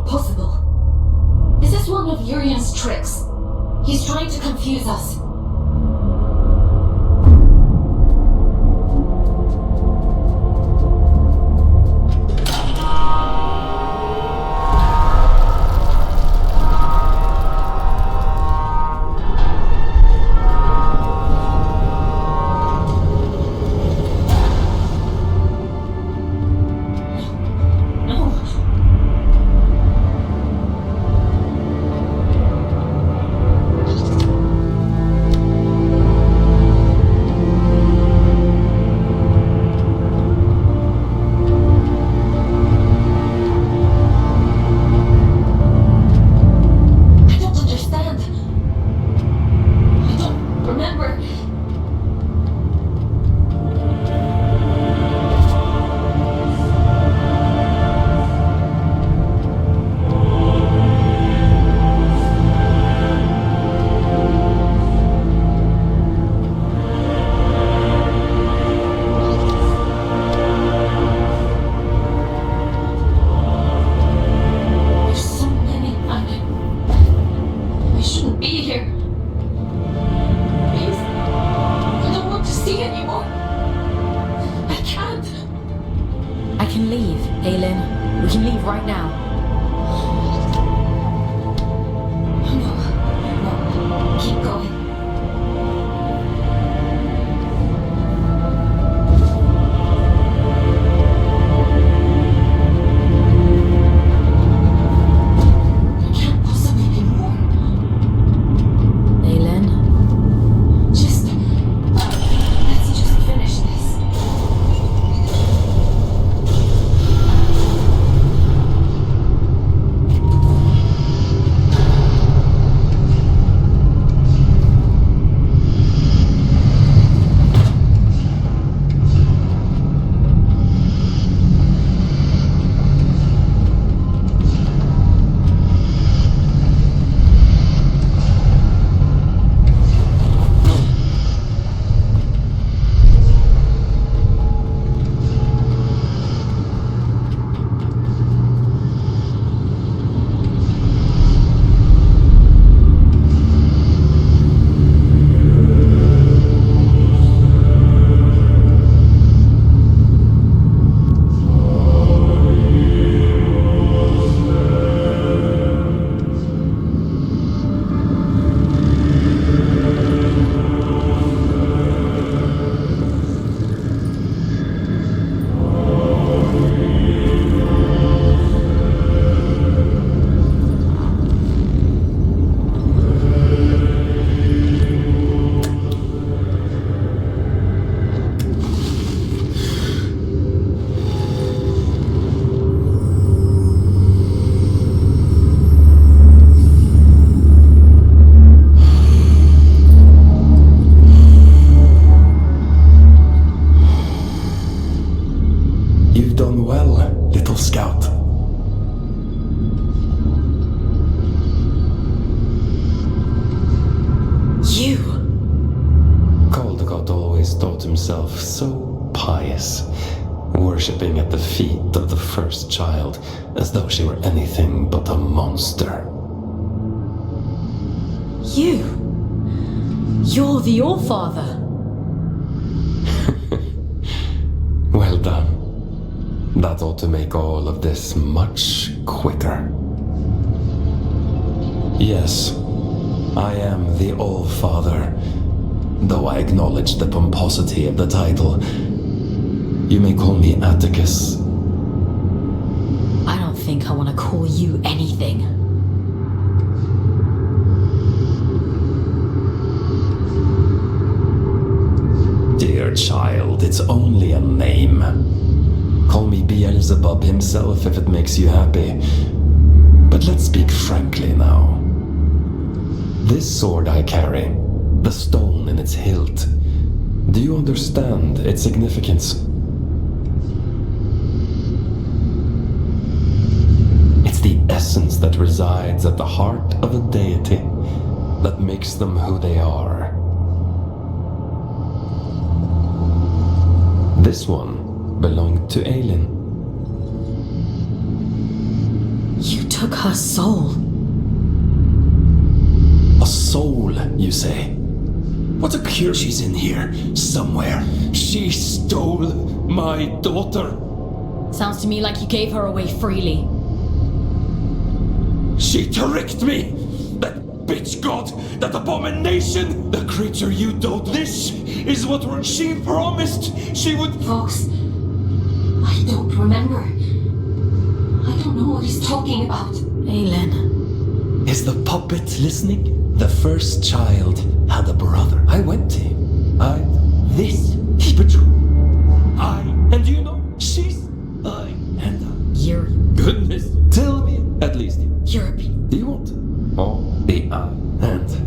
Speaker 4: not possible. Is this one of Urian's tricks? He's trying to confuse us.
Speaker 2: Aylin, we can leave right now.
Speaker 4: No, keep going. There can't possibly be more.
Speaker 2: Aylin?
Speaker 4: Let's just finish this.
Speaker 1: You've done well, little scout.
Speaker 2: You!
Speaker 13: Caldecott always thought himself so pious, worshipping at the feet of the first child as though she were anything but a monster.
Speaker 2: You! You're the Allfather!
Speaker 13: Well done. That ought to make all of this much quicker. Yes, I am the Allfather, though I acknowledge the pomposity of the title. You may call me Atticus.
Speaker 2: I don't think I want to call you anything.
Speaker 13: Dear child, it's only a name. Call me Beelzebub himself if it makes you happy. But let's speak frankly now. This sword I carry, the stone in its hilt, do you understand its significance? It's the essence that resides at the heart of a deity that makes them who they are. This one belonged to Aylin.
Speaker 2: You took her soul.
Speaker 13: A soul, you say? What a cure she's in here, somewhere. She stole my daughter.
Speaker 2: Sounds to me like you gave her away freely.
Speaker 13: She tricked me! That bitch god! That abomination! The creature you don't this is what she promised she would...
Speaker 4: Folks, I don't remember. I don't know what he's talking about.
Speaker 2: Aylin.
Speaker 13: Is the puppet listening? The first child had a brother. I went to him. This. Keep it true. And you know, she's...
Speaker 2: You're...
Speaker 13: Goodness. Tell me, at least.
Speaker 2: You're...
Speaker 13: Do you want all the and...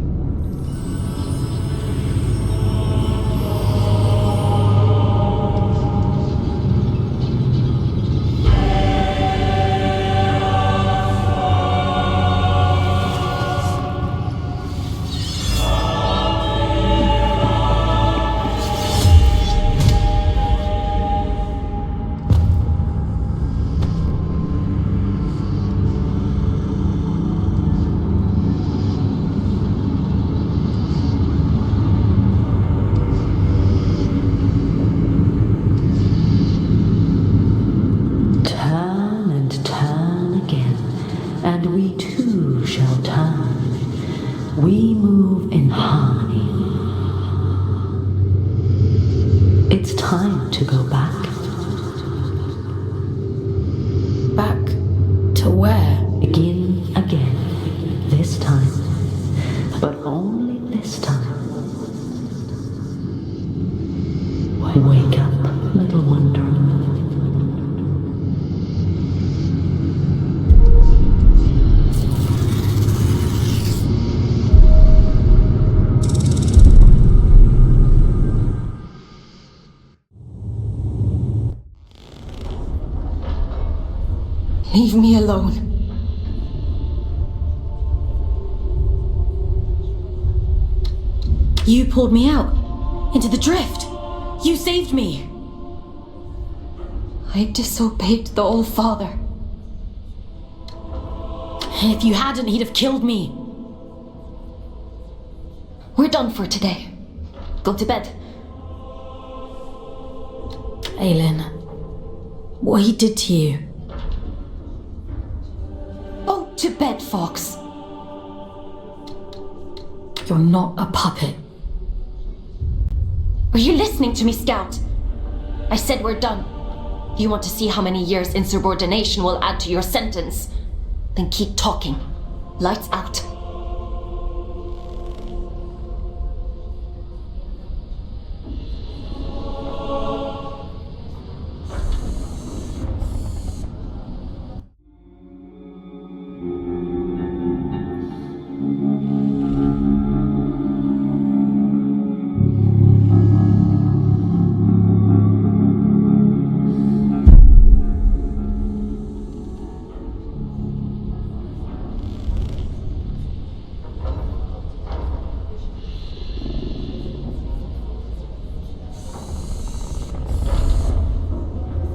Speaker 5: We move in harmony. It's time to go back.
Speaker 2: Back to where?
Speaker 5: Begin again. This time. But only this time. Wake up, little wanderer.
Speaker 2: Leave me alone. You pulled me out into the drift. You saved me. I disobeyed the All-Father. If you hadn't, he'd have killed me.
Speaker 4: We're done for today. Go to bed.
Speaker 2: Aylin, what he did to you.
Speaker 4: Go to bed, Fox.
Speaker 2: You're not a puppet.
Speaker 4: Are you listening to me, Scout? I said we're done. You want to see how many years insubordination will add to your sentence? Then keep talking. Lights out.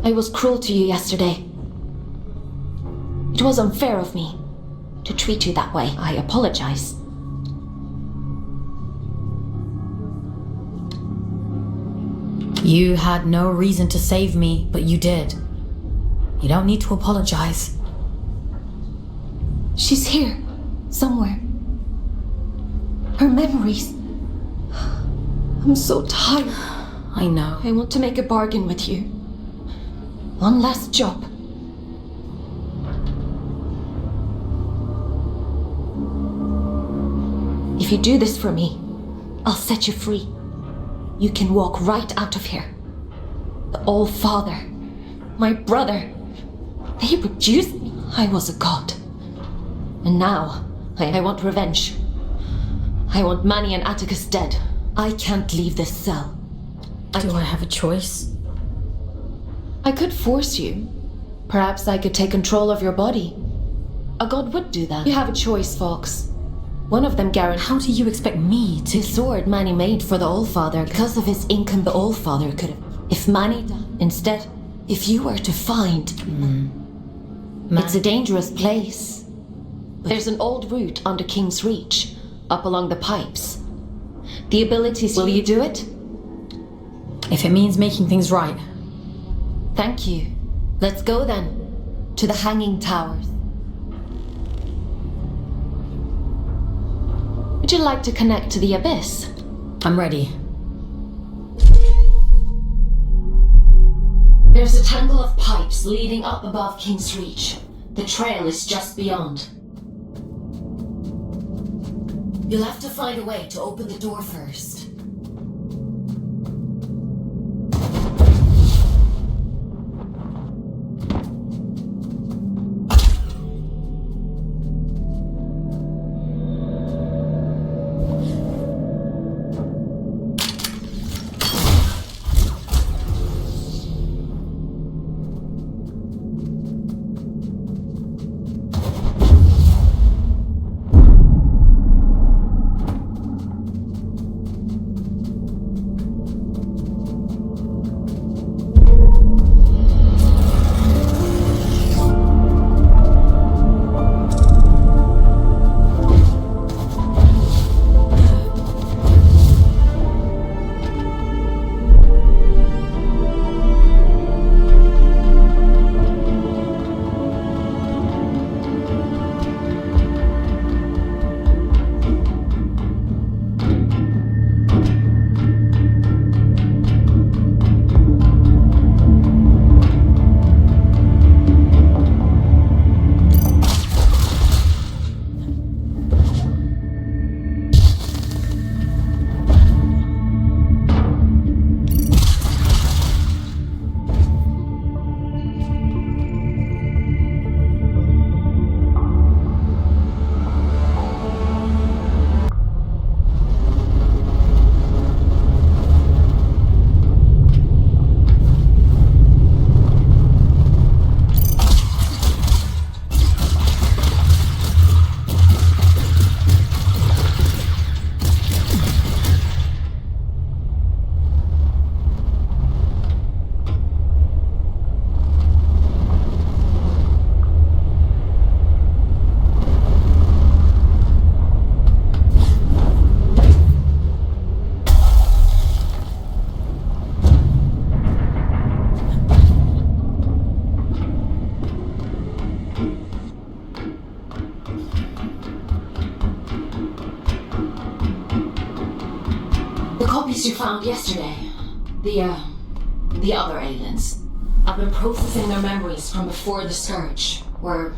Speaker 4: I was cruel to you yesterday. It was unfair of me to treat you that way. I apologize.
Speaker 2: You had no reason to save me, but you did. You don't need to apologize.
Speaker 4: She's here, somewhere. Her memories. I'm so tired.
Speaker 2: I know.
Speaker 4: I want to make a bargain with you. One last job. If you do this for me, I'll set you free. You can walk right out of here. The All-Father, my brother, they reduced me. I was a god. And now, I want revenge. I want Manny and Atticus dead. I can't leave this cell.
Speaker 2: Do I have a choice?
Speaker 4: I could force you. Perhaps I could take control of your body. A god would do that. You have a choice, Fox. One of them guaranteed.
Speaker 2: How do you expect me to...
Speaker 4: The sword Manny made for the All-Father, because of his income, the All-Father could have... If Manny died, instead, if you were to find... It's a dangerous place. There's an old route under King's Reach, up along the pipes. The abilities... Will you do it?
Speaker 2: If it means making things right.
Speaker 4: Thank you. Let's go then. To the Hanging Towers. Would you like to connect to the Abyss?
Speaker 2: I'm ready.
Speaker 4: There's a tangle of pipes leading up above King's Reach. The trail is just beyond. You'll have to find a way to open the door first. You found yesterday. The other Aylins. I've been processing their memories from before the Scourge, or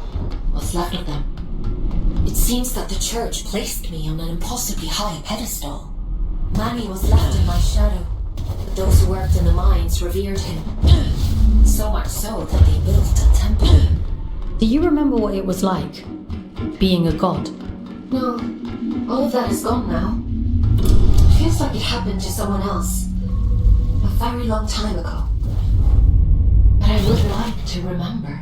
Speaker 4: what's left of them. It seems that the church placed me on an impossibly high pedestal. Manny was left in my shadow, but those who worked in the mines revered him. So much so that they built a temple.
Speaker 2: Do you remember what it was like, being a god?
Speaker 4: No, all of that is gone now. Feels like it happened to someone else. A very long time ago. But I would like to remember.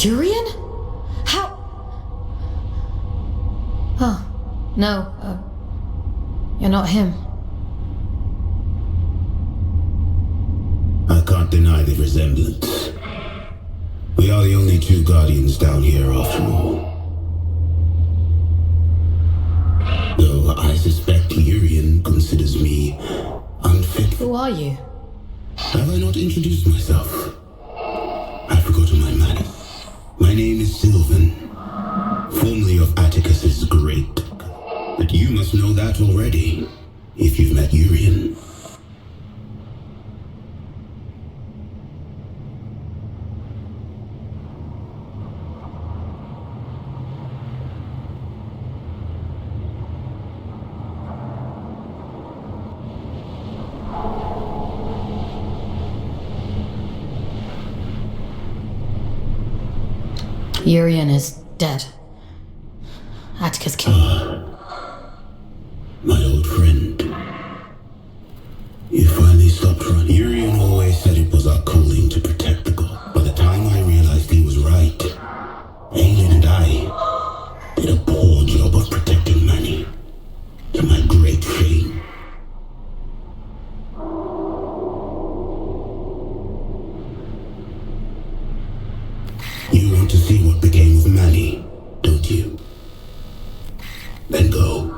Speaker 2: Urian? How? Oh, no, you're not him.
Speaker 3: I can't deny the resemblance. We are the only two Guardians down here after all. Though I suspect Urian considers me unfit.
Speaker 2: Who are you?
Speaker 3: Have I not introduced myself? I've forgotten my manners. My name is Sylvan, formerly of Atticus's Great. But you must know that already, if you've met Urian.
Speaker 2: Urian is dead. Atticus killed.
Speaker 3: My old friend. You finally stopped running. Urian always said it was our calling to protect the god. By the time I realized he was right, Aylin and I did a poor job of protecting Manny. To my great shame. You want to see what became of Manny, don't you? Then go.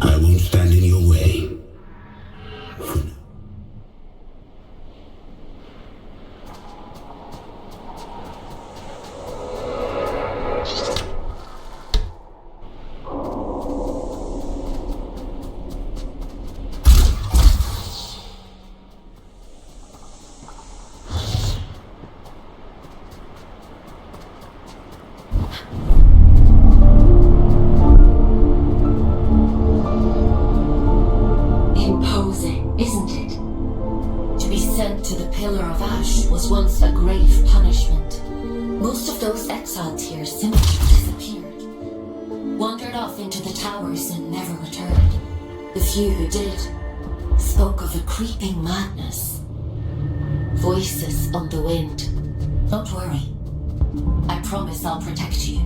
Speaker 3: I won't stand in your way. For now.
Speaker 4: Imposing, isn't it? To be sent to the Pillar of Ash was once a grave punishment. Most of those exiled here simply disappeared. Wandered off into the towers and never returned. The few who did spoke of a creeping madness. Voices on the wind. Don't worry. I promise I'll protect you.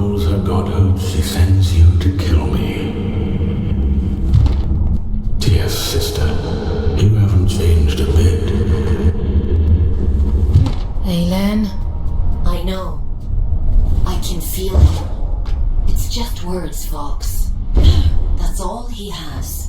Speaker 3: knows her godhood, she sends you to kill me. Dear sister, you haven't changed a bit.
Speaker 2: Aylin?
Speaker 4: I know. I can feel it. It's just words, Fox. That's all he has.